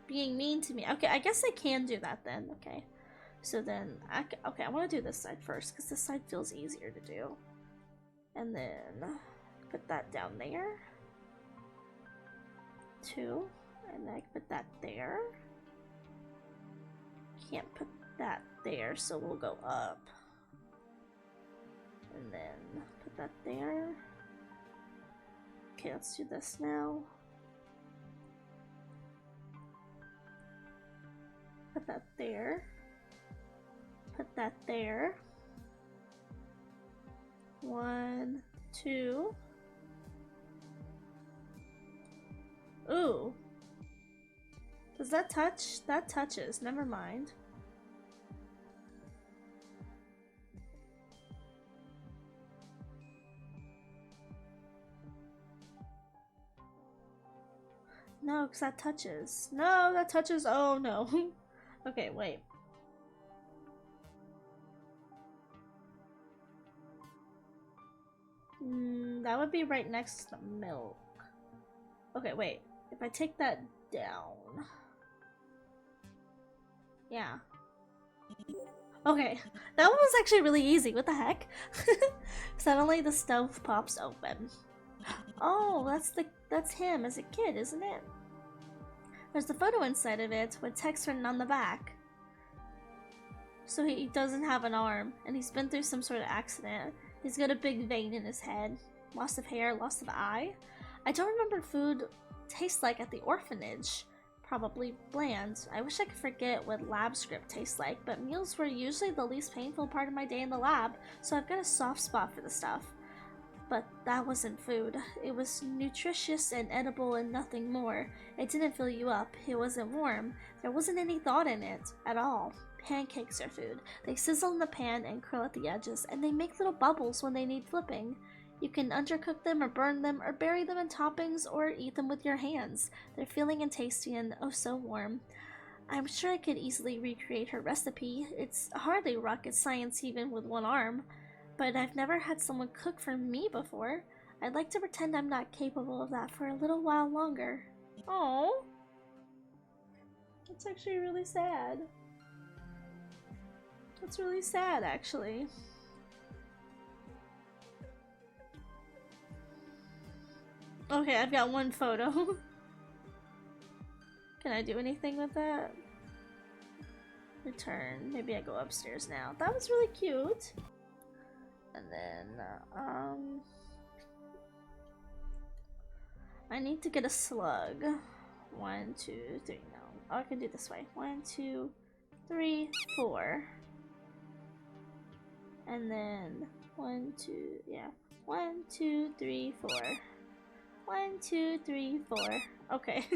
being mean to me. Okay, I guess I can do that then. Okay. So then, okay, I want to do this side first because this side feels easier to do. And then put that down there. 2. And I can put that there. Can't put that there, so we'll go up. And then put that there. Okay, let's do this now. Put that there. Put that there. 1, 2. Ooh. Does that touch? That touches. Never mind. No, because that touches. No, that touches. Oh, no. Okay, wait. That would be right next to the milk. Okay, wait. If I take that down... Yeah. Okay, that one was actually really easy. What the heck? Suddenly the stove pops open. Oh, that's him as a kid, isn't it? There's the photo inside of it with text written on the back. So he doesn't have an arm, and he's been through some sort of accident. He's got a big vein in his head. Loss of hair, loss of eye. I don't remember food tastes like at the orphanage. Probably bland. I wish I could forget what lab script tastes like, but meals were usually the least painful part of my day in the lab, so I've got a soft spot for the stuff. But that wasn't food. It was nutritious and edible and nothing more. It didn't fill you up. It wasn't warm. There wasn't any thought in it at all. Pancakes are food. They sizzle in the pan and curl at the edges, and they make little bubbles when they need flipping. You can undercook them or burn them or bury them in toppings or eat them with your hands. They're filling and tasty and oh so warm. I'm sure I could easily recreate her recipe. It's hardly rocket science even with one arm. But I've never had someone cook for me before. I'd like to pretend I'm not capable of that for a little while longer. Oh, that's actually really sad. That's really sad, actually. Okay, I've got one photo. Can I do anything with that? Return. Maybe I go upstairs now. That was really cute. And then, I need to get a slug. 1, 2, 3. No, oh, I can do it this way. 1, 2, 3, 4. And then 1, 2, yeah. 1, 2, 3, 4. 1, 2, 3, 4. Okay.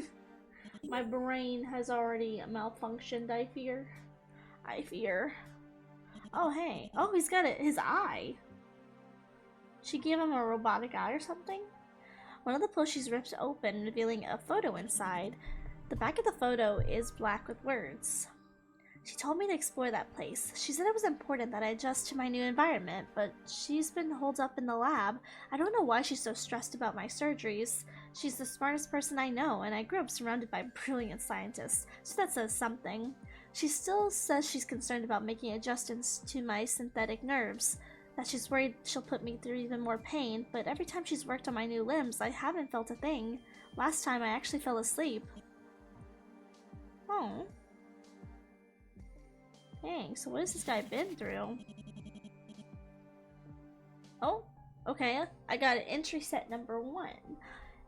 My brain has already malfunctioned, I fear. I fear. Oh, hey. Oh, he's got it. His eye. She gave him a robotic eye or something? One of the plushies rips open, revealing a photo inside. The back of the photo is black with words. She told me to explore that place. She said it was important that I adjust to my new environment, but she's been holed up in the lab. I don't know why she's so stressed about my surgeries. She's the smartest person I know, and I grew up surrounded by brilliant scientists, so that says something. She still says she's concerned about making adjustments to my synthetic nerves, that she's worried she'll put me through even more pain, but every time she's worked on my new limbs, I haven't felt a thing. Last time I actually fell asleep. Oh. Dang, so what has this guy been through? Oh, okay, I got entry set number 1.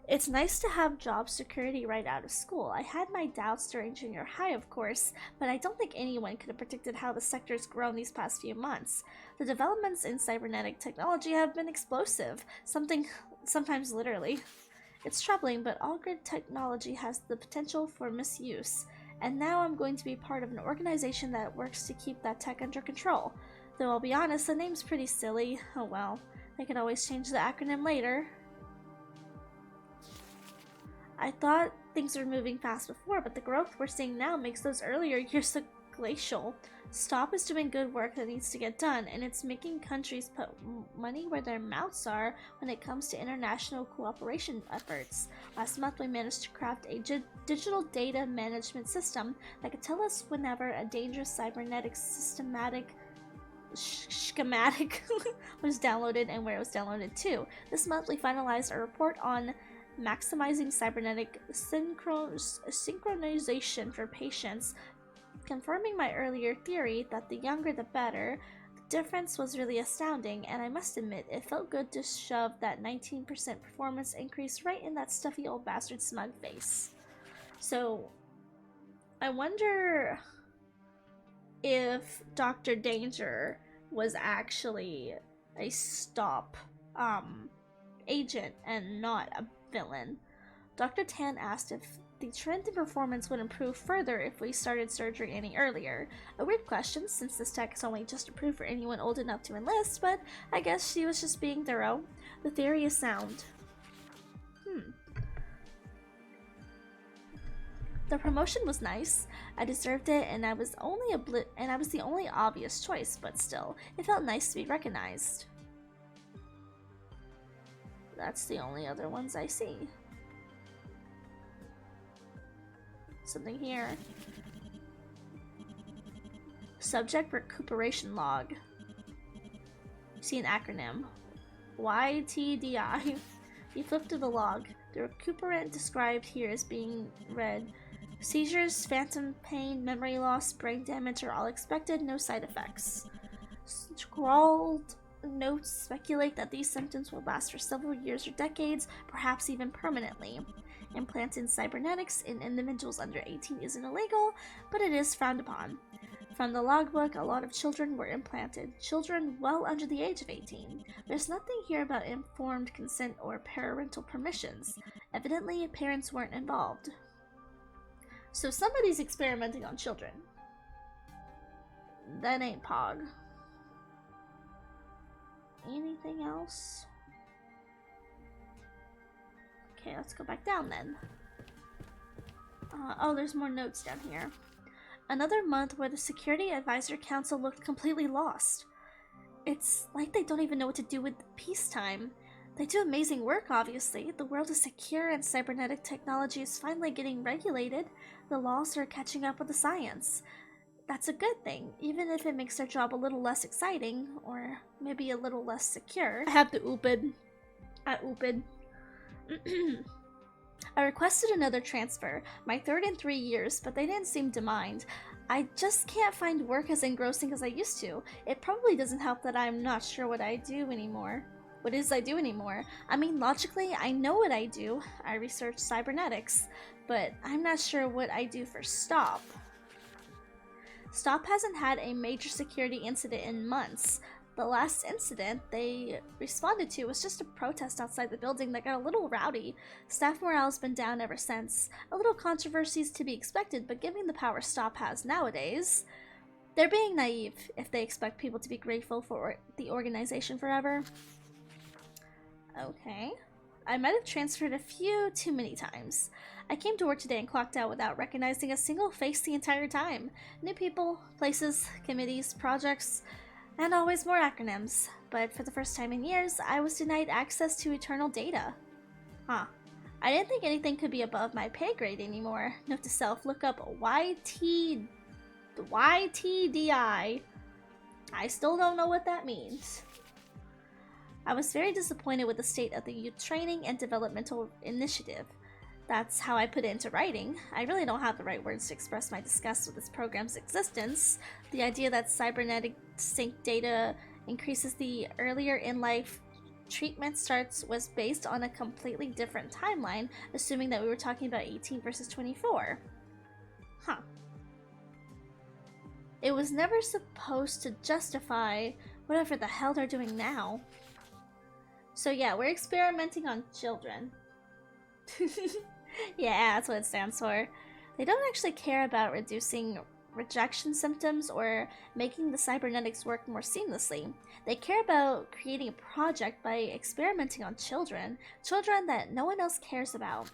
It's nice to have job security right out of school. I had my doubts during junior high, of course, but I don't think anyone could have predicted how the sector's grown these past few months. The developments in cybernetic technology have been explosive, sometimes literally. It's troubling, but all good technology has the potential for misuse. And now I'm going to be part of an organization that works to keep that tech under control. Though I'll be honest, the name's pretty silly. Oh well, they can always change the acronym later. I thought things were moving fast before, but the growth we're seeing now makes those earlier years look glacial. STOP is doing good work that needs to get done, and it's making countries put money where their mouths are when it comes to international cooperation efforts. Last month we managed to craft a digital data management system that could tell us whenever a dangerous cybernetic schematic was downloaded and where it was downloaded to. This month we finalized a report on maximizing cybernetic synchronization for patients, confirming my earlier theory that the younger the better. The difference was really astounding, and I must admit it felt good to shove that 19% performance increase right in that stuffy old bastard's smug face. So I wonder if Dr. Danger was actually a STOP agent and not a villain. Dr. Tan asked if the trend in performance would improve further if we started surgery any earlier. A weird question, since this tech is only just approved for anyone old enough to enlist, but I guess she was just being thorough. The theory is sound. The promotion was nice. I deserved it, and I was the only obvious choice, but still, it felt nice to be recognized. That's the only other ones I see. Something here. Subject recuperation log. You see an acronym. YTDI. You flip to the log. The recuperant described here is being read. Seizures, phantom pain, memory loss, brain damage are all expected, no side effects. Scrawled notes speculate that these symptoms will last for several years or decades, perhaps even permanently. Implanting cybernetics in individuals under 18 isn't illegal, but it is frowned upon. From the logbook, a lot of children were implanted, children well under the age of 18. There's nothing here about informed consent or parental permissions. Evidently, parents weren't involved. So somebody's experimenting on children. That ain't Pog. Anything else? Okay, let's go back down then. Oh, there's more notes down here. Another month where the Security Advisor Council looked completely lost. It's like they don't even know what to do with peacetime. They do amazing work, obviously. The world is secure and cybernetic technology is finally getting regulated. The laws are catching up with the science. That's a good thing, even if it makes their job a little less exciting, or maybe a little less secure. I have to oopid. I requested another transfer, my third in 3 years, but they didn't seem to mind. I just can't find work as engrossing as I used to. It probably doesn't help that I'm not sure what I do anymore. I mean, logically, I know what I do. I research cybernetics, but I'm not sure what I do for STOP. STOP hasn't had a major security incident in months. The last incident they responded to was just a protest outside the building that got a little rowdy. Staff morale's been down ever since. A little controversy is to be expected, but given the power STOP has nowadays, they're being naive if they expect people to be grateful for the organization forever. Okay. I might have transferred a few too many times. I came to work today and clocked out without recognizing a single face the entire time. New people, places, committees, projects, and always more acronyms. But for the first time in years, I was denied access to eternal data. Huh. I didn't think anything could be above my pay grade anymore. Note to self, look up YTDI. I still don't know what that means. I was very disappointed with the state of the Youth Training and Developmental Initiative. That's how I put it into writing. I really don't have the right words to express my disgust with this program's existence. The idea that cybernetic sync data increases the earlier in life treatment starts was based on a completely different timeline, assuming that we were talking about 18 versus 24. Huh. It was never supposed to justify whatever the hell they're doing now. So yeah, we're experimenting on children. Yeah, that's what it stands for. They don't actually care about reducing rejection symptoms or making the cybernetics work more seamlessly. They care about creating a project by experimenting on children that no one else cares about.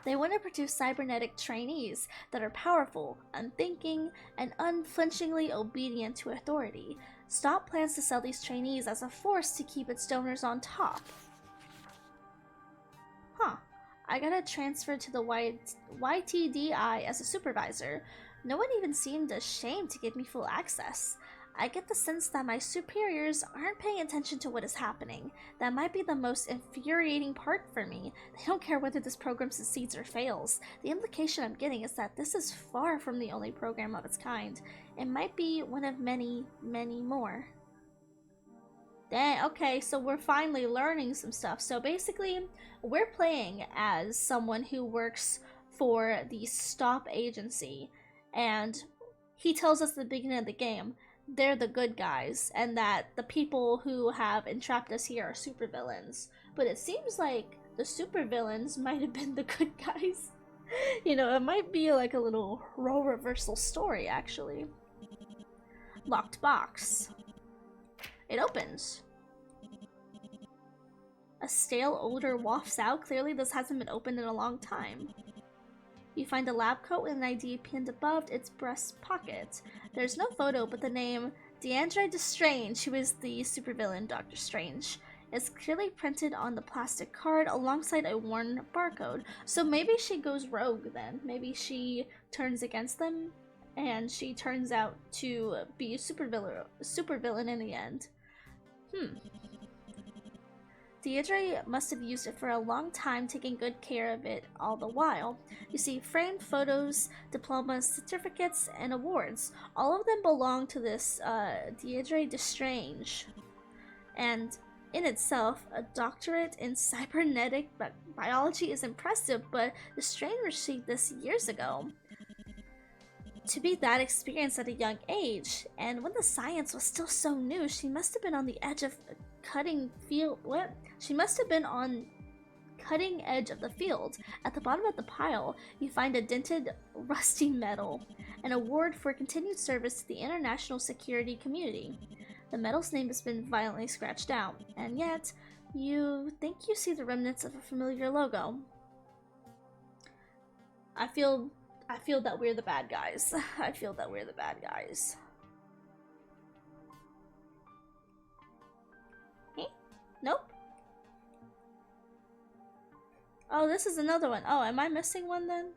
They want to produce cybernetic trainees that are powerful, unthinking, and unflinchingly obedient to authority. STOP plans to sell these trainees as a force to keep its donors on top. Huh. I got a transfer to the YTDI as a supervisor. No one even seemed ashamed to give me full access. I get the sense that my superiors aren't paying attention to what is happening. That might be the most infuriating part for me. They don't care whether this program succeeds or fails. The implication I'm getting is that this is far from the only program of its kind. It might be one of many, many more. Dang, okay, so we're finally learning some stuff. So basically, we're playing as someone who works for the STOP agency, and he tells us at the beginning of the game they're the good guys, and that the people who have entrapped us here are supervillains. But it seems like the supervillains might have been the good guys. You know, it might be like a little role reversal story, actually. Locked box. It opens. A stale odor wafts out. Clearly this hasn't been opened in a long time. You find a lab coat with an ID pinned above its breast pocket. There's no photo, but the name Deandre Destrange, who is the supervillain Dr. Strange. is clearly printed on the plastic card alongside a worn barcode. So maybe she goes rogue then. Maybe she turns against them and she turns out to be a supervillain in the end. Deirdre must have used it for a long time, taking good care of it all the while. You see, framed photos, diplomas, certificates, and awards. All of them belong to this Deirdre Destrange. And in itself, a doctorate in cybernetic biology is impressive, but Destrange received this years ago. To be that experienced at a young age, and when the science was still so new, she must have been on the edge of She must have been on cutting edge of the field. At the bottom of the pile, you find a dented, rusty medal, an award for continued service to the international security community. The medal's name has been violently scratched out, and yet, you think you see the remnants of a familiar logo. I feel that we're the bad guys. I feel that we're the bad guys. Eh? Nope. Oh, this is another one. Oh, am I missing one then?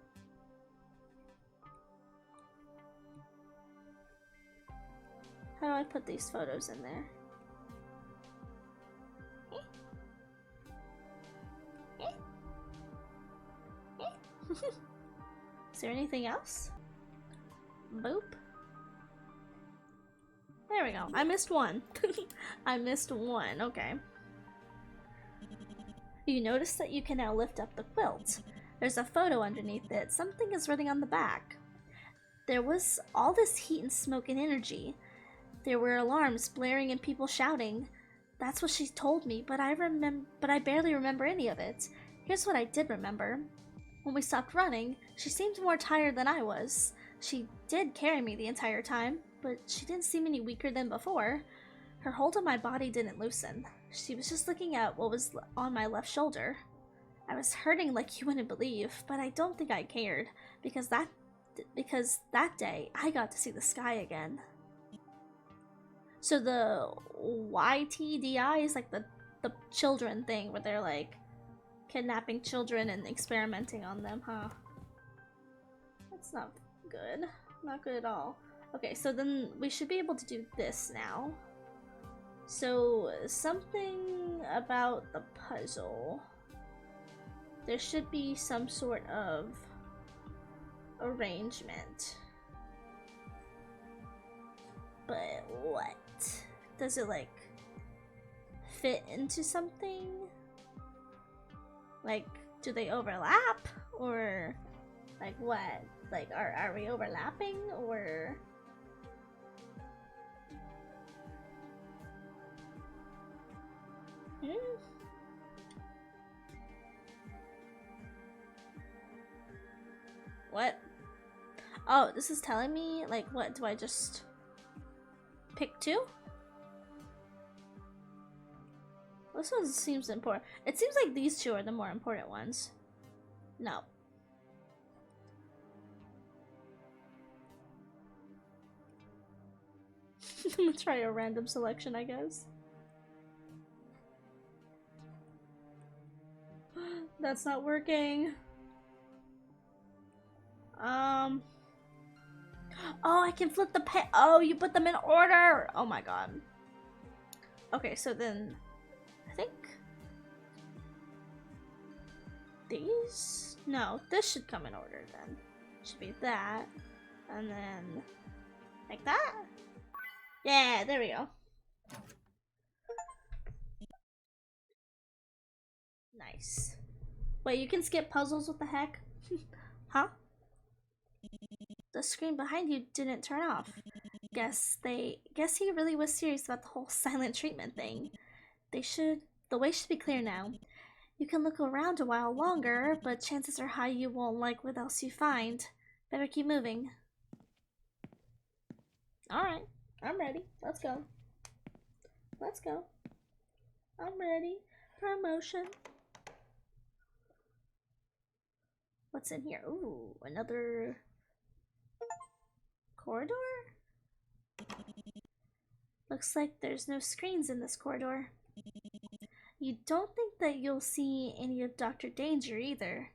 How do I put these photos in there? Is there anything else? Boop. There we go. I missed one. I missed one. Okay. You notice that you can now lift up the quilt. There's a photo underneath it. Something is written on the back. There was all this heat and smoke and energy. There were alarms blaring and people shouting. That's what she told me, but I barely remember any of it. Here's what I did remember. When we stopped running, she seemed more tired than I was. She did carry me the entire time, but she didn't seem any weaker than before. Her hold on my body didn't loosen. She was just looking at what was on my left shoulder. I was hurting like you wouldn't believe, but I don't think I cared, because that day I got to see the sky again. So the YTDI is like the children thing where they're like kidnapping children and experimenting on them, huh? That's not good. Not good at all. Okay, so then we should be able to do this now. So something about the puzzle. There should be some sort of arrangement. But what? Does it like fit into something? Like, do they overlap? Or like what? Like are we overlapping or What? Oh, this is telling me like what? Do I just pick two? This one seems important. It seems like these two are the more important ones. No. I'm gonna try a random selection, I guess. That's not working. Oh, I can flip the pen. Oh, you put them in order. Oh my god. Okay, so then I think these? No, this should come in order then. Should be that. And then like that? Yeah, there we go. Nice. Wait, you can skip puzzles? What the heck? Huh? The screen behind you didn't turn off. Guess he really was serious about the whole silent treatment thing. The way should be clear now. You can look around a while longer, but chances are high you won't like what else you find. Better keep moving. Alright, I'm ready. Let's go. Let's go. I'm ready. Promotion. What's in here? Ooh, another corridor? Looks like there's no screens in this corridor. You don't think that you'll see any of Dr. Danger either.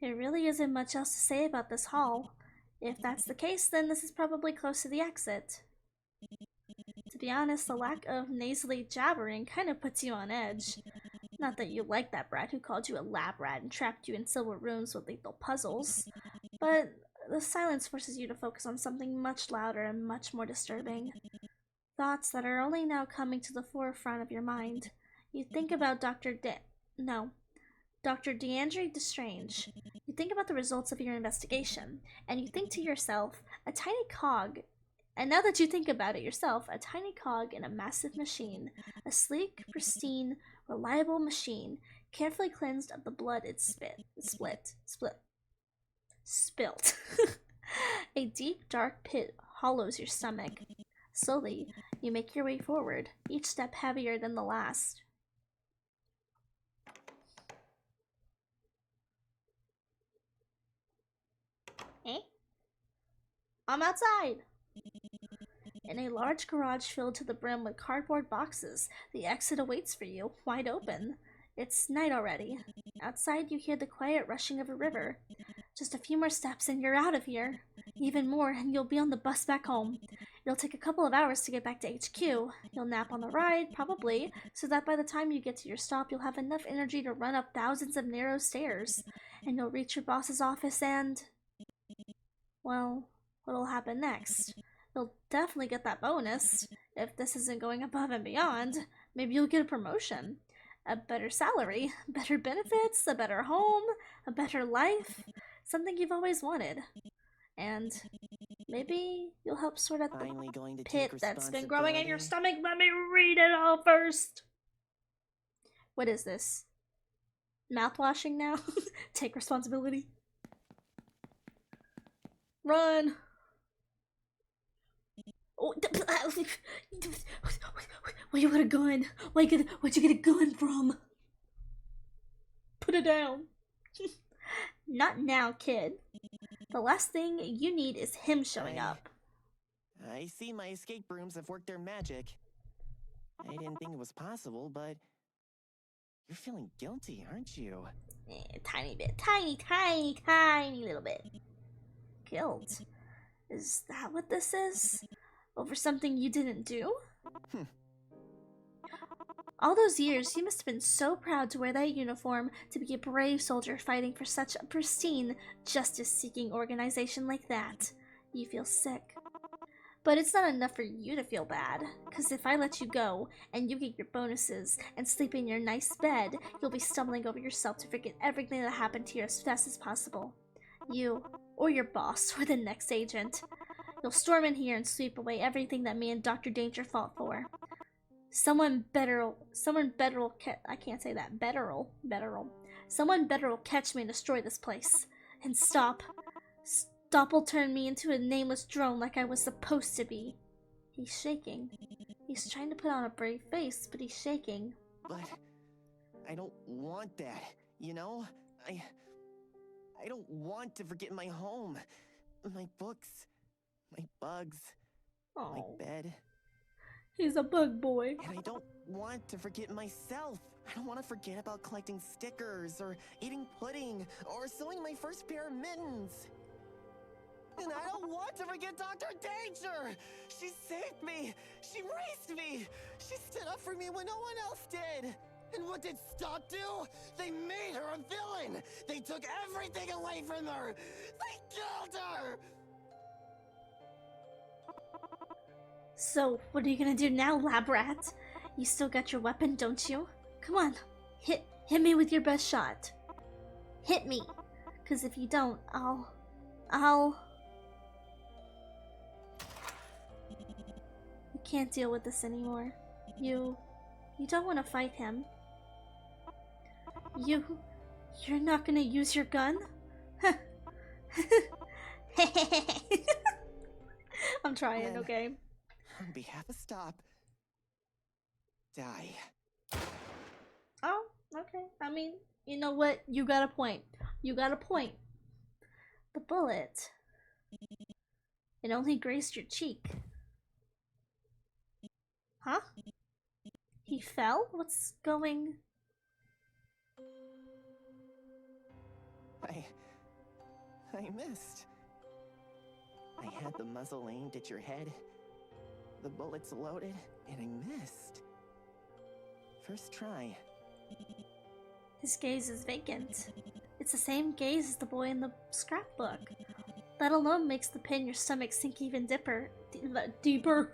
There really isn't much else to say about this hall. If that's the case, then this is probably close to the exit. To be honest, the lack of nasally jabbering kind of puts you on edge. Not that you like that brat who called you a lab rat and trapped you in silver rooms with lethal puzzles, but the silence forces you to focus on something much louder and much more disturbing. Thoughts that are only now coming to the forefront of your mind. You think about Dr. DeAndre Destrange. You think about the results of your investigation, and you think to yourself, a tiny cog. And now that you think about it yourself, a tiny cog in a massive machine. A sleek, pristine, reliable machine, carefully cleansed of the blood it spilt. A deep, dark pit hollows your stomach. Slowly, you make your way forward, each step heavier than the last. Eh? I'm outside! In a large garage filled to the brim with cardboard boxes, the exit awaits for you, wide open. It's night already. Outside, you hear the quiet rushing of a river. Just a few more steps and you're out of here. Even more, and you'll be on the bus back home. It'll take a couple of hours to get back to HQ. You'll nap on the ride, probably, so that by the time you get to your stop, you'll have enough energy to run up thousands of narrow stairs. And you'll reach your boss's office and... well, what'll happen next? You'll definitely get that bonus. If this isn't going above and beyond, maybe you'll get a promotion. A better salary, better benefits, a better home, a better life. Something you've always wanted. And maybe you'll help sort out the pit that's been growing in your stomach. Let me read it all first. What is this? Mouthwashing now? Take responsibility. Run! Oh, where you got a gun? Where'd you get a gun from? Put it down. Not now, kid. The last thing you need is him showing up. I see my escape rooms have worked their magic. I didn't think it was possible, but you're feeling guilty, aren't you? Tiny bit. Tiny little bit. Guilt? Is that what this is? Over something you didn't do? All those years, you must have been so proud to wear that uniform, to be a brave soldier fighting for such a pristine, justice-seeking organization like that. You feel sick. But it's not enough for you to feel bad, because if I let you go, and you get your bonuses, and sleep in your nice bed, you'll be stumbling over yourself to forget everything that happened to you as fast as possible. You, or your boss, or the next agent. You'll storm in here and sweep away everything that me and Dr. Danger fought for. Someone better will catch me and destroy this place. And Stop will turn me into a nameless drone like I was supposed to be. He's shaking. He's trying to put on a brave face, but he's shaking. But I don't want that, you know? I don't want to forget my home, my books, my bugs, my bed. He's a bug boy. And I don't want to forget myself. I don't want to forget about collecting stickers, or eating pudding, or sewing my first pair of mittens. And I don't want to forget Dr. Danger! She saved me! She raised me! She stood up for me when no one else did! And what did Stop do? They made her a villain! They took everything away from her! They killed her! So, what are you gonna do now, lab rat? You still got your weapon, don't you? Come on, hit me with your best shot. Hit me! Cause if you don't, I'll... You can't deal with this anymore. You don't want to fight him. You're not gonna use your gun? I'm trying, okay? On behalf of Stop, die. Oh, okay. I mean, you know what? You got a point. You got a point. The bullet. It only grazed your cheek. Huh? He fell? What's going... I missed. I had the muzzle aimed at your head, the bullets loaded, and I missed. First try. His gaze is vacant. It's the same gaze as the boy in the scrapbook. That alone makes the pit in your stomach sink even deeper.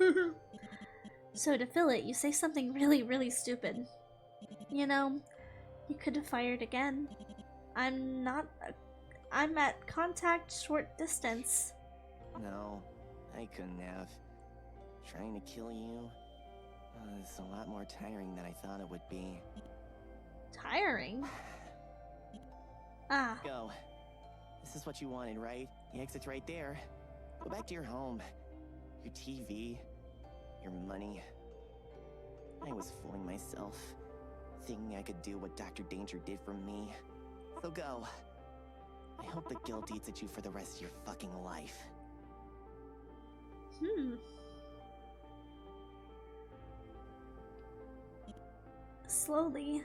So to fill it, you say something really, really stupid. You know, you could have fired again. I'm at contact short distance. No, I couldn't have. Trying to kill you was a lot more tiring than I thought it would be. Tiring? Ah. Go. This is what you wanted, right? The exit's right there. Go back to your home. Your TV. Your money. I was fooling myself, thinking I could do what Dr. Danger did for me. So go. I hope the guilt eats at you for the rest of your fucking life. Slowly,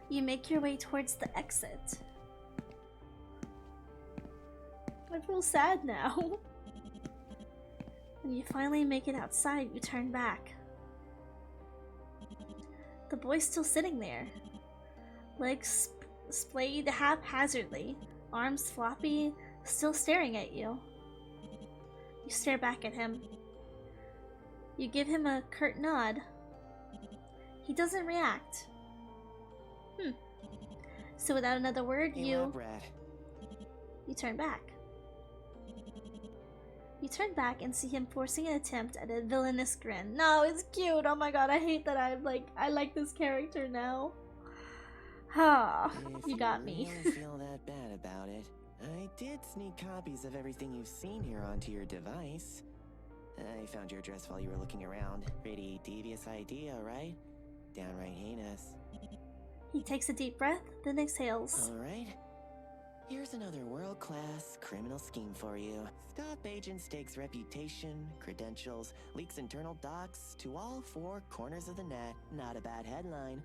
you make your way towards the exit. I feel sad now. When you finally make it outside, you turn back. The boy's still sitting there. Legs splayed haphazardly, arms floppy, still staring at you. You stare back at him. You give him a curt nod. He doesn't react. So without another word, Hey, you Brad. turn back. You turn back and see him forcing an attempt at a villainous grin. No, it's cute. Oh my god, I hate that I like this character now. Ha, you got me. If you really feel that bad about it, I did sneak copies of everything you've seen here onto your device. I found your address while you were looking around. Pretty devious idea, right? Downright heinous. He takes a deep breath, then exhales. Alright. Here's another world-class criminal scheme for you. Stop Agent Stake's reputation, credentials, leaks internal docs to all four corners of the net. Not a bad headline.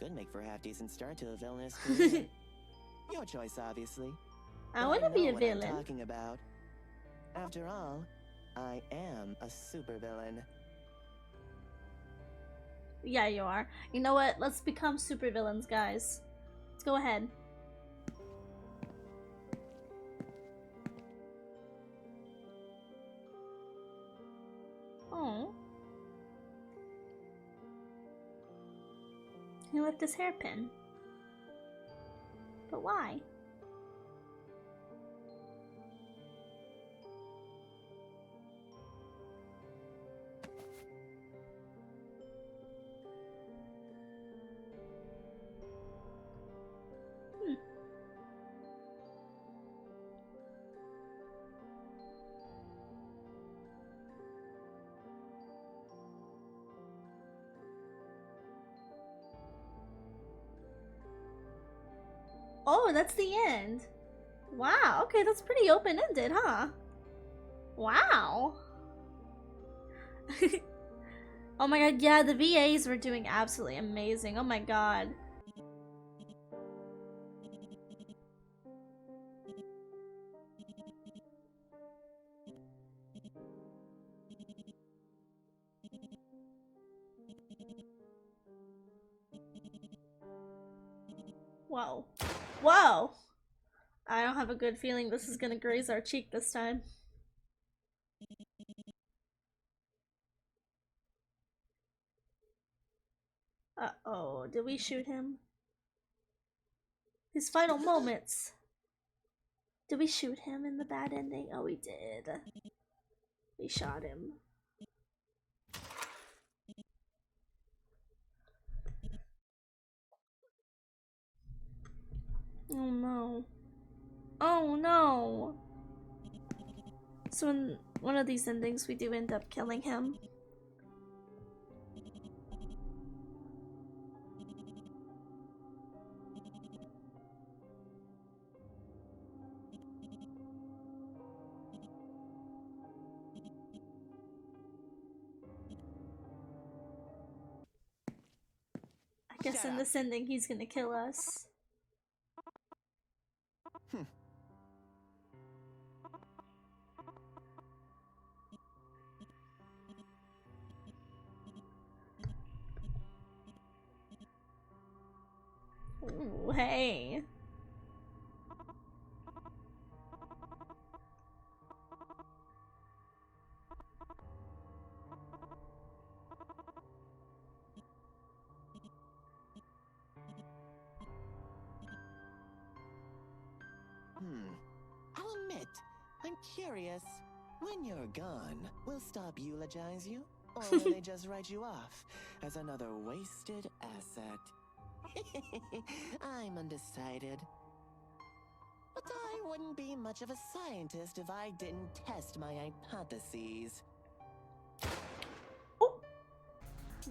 Could make for a half-decent start to a villainous career. Your choice, obviously. I want to be a What I'm villain. talking about. After all, I am a supervillain. Yeah, you are. You know what? Let's become supervillains, guys. Let's go ahead. Oh. He left his hairpin. But why? Oh, that's the end. Wow, okay, that's pretty open-ended, huh? Wow. Oh my god, yeah, the VAs were doing absolutely amazing. Oh my god. Whoa. Whoa! I don't have a good feeling this is gonna graze our cheek this time. Uh-oh, did we shoot him? His final moments. Did we shoot him in the bad ending? Oh, we did. We shot him. Oh no. Oh no! So in one of these endings, we do end up killing him. Guess in this ending he's gonna kill us. Ooh, hey. I'll admit, I'm curious. When you're gone, will stop eulogize you? Or will they just write you off as another wasted asset? I'm undecided. But I wouldn't be much of a scientist if I didn't test my hypotheses. Oh.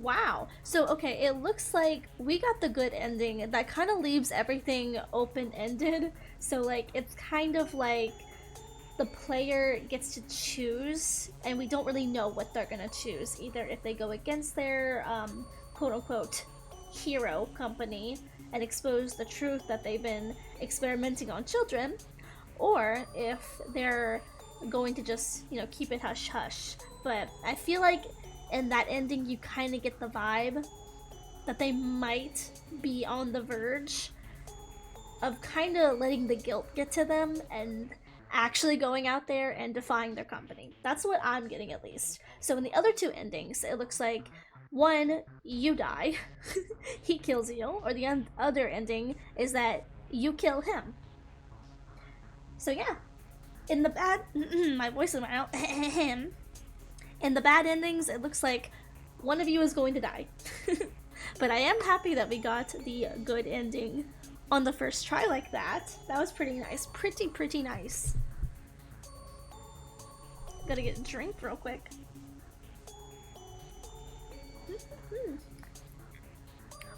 Wow. So, okay, it looks like we got the good ending. That kind of leaves everything open-ended. So, like, it's kind of like the player gets to choose, and we don't really know what they're gonna choose. Either if they go against their, quote-unquote, hero company and expose the truth that they've been experimenting on children, or if they're going to just, you know, keep it hush-hush. But I feel like in that ending you kind of get the vibe that they might be on the verge of kind of letting the guilt get to them and actually going out there and defying their company. That's what I'm getting, at least. So in the other two endings, it looks like one, you die, he kills you, or the other ending is that you kill him. So yeah, in the bad, my voice is out. In the bad endings, it looks like one of you is going to die. But I am happy that we got the good ending on the first try like that. That was pretty nice. Pretty nice. Gotta get a drink real quick.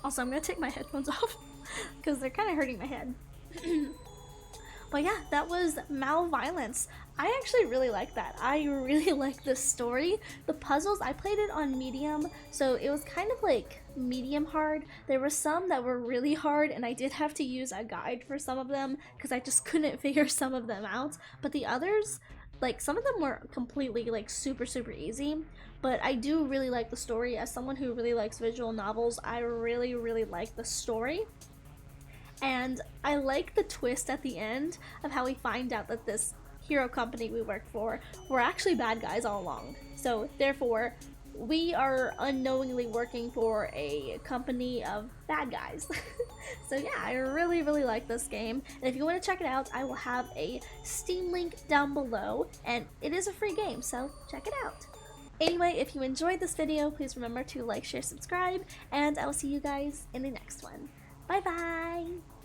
Also, I'm gonna take my headphones off because they're kind of hurting my head. But yeah, that was malViolence. I actually really like that. I really like this story. The puzzles, I played it on medium, so it was kind of like medium hard. There were some that were really hard, and I did have to use a guide for some of them because I just couldn't figure some of them out. But the others, like, some of them were completely like super easy. But I do really like the story. As someone who really likes visual novels, I really like the story. And I like the twist at the end of how we find out that this hero company we work for were actually bad guys all along. So therefore, we are unknowingly working for a company of bad guys. So yeah, I really like this game. And if you want to check it out, I will have a Steam link down below, and it is a free game, so check it out. Anyway, if you enjoyed this video, please remember to like, share, subscribe, and I will see you guys in the next one. Bye bye!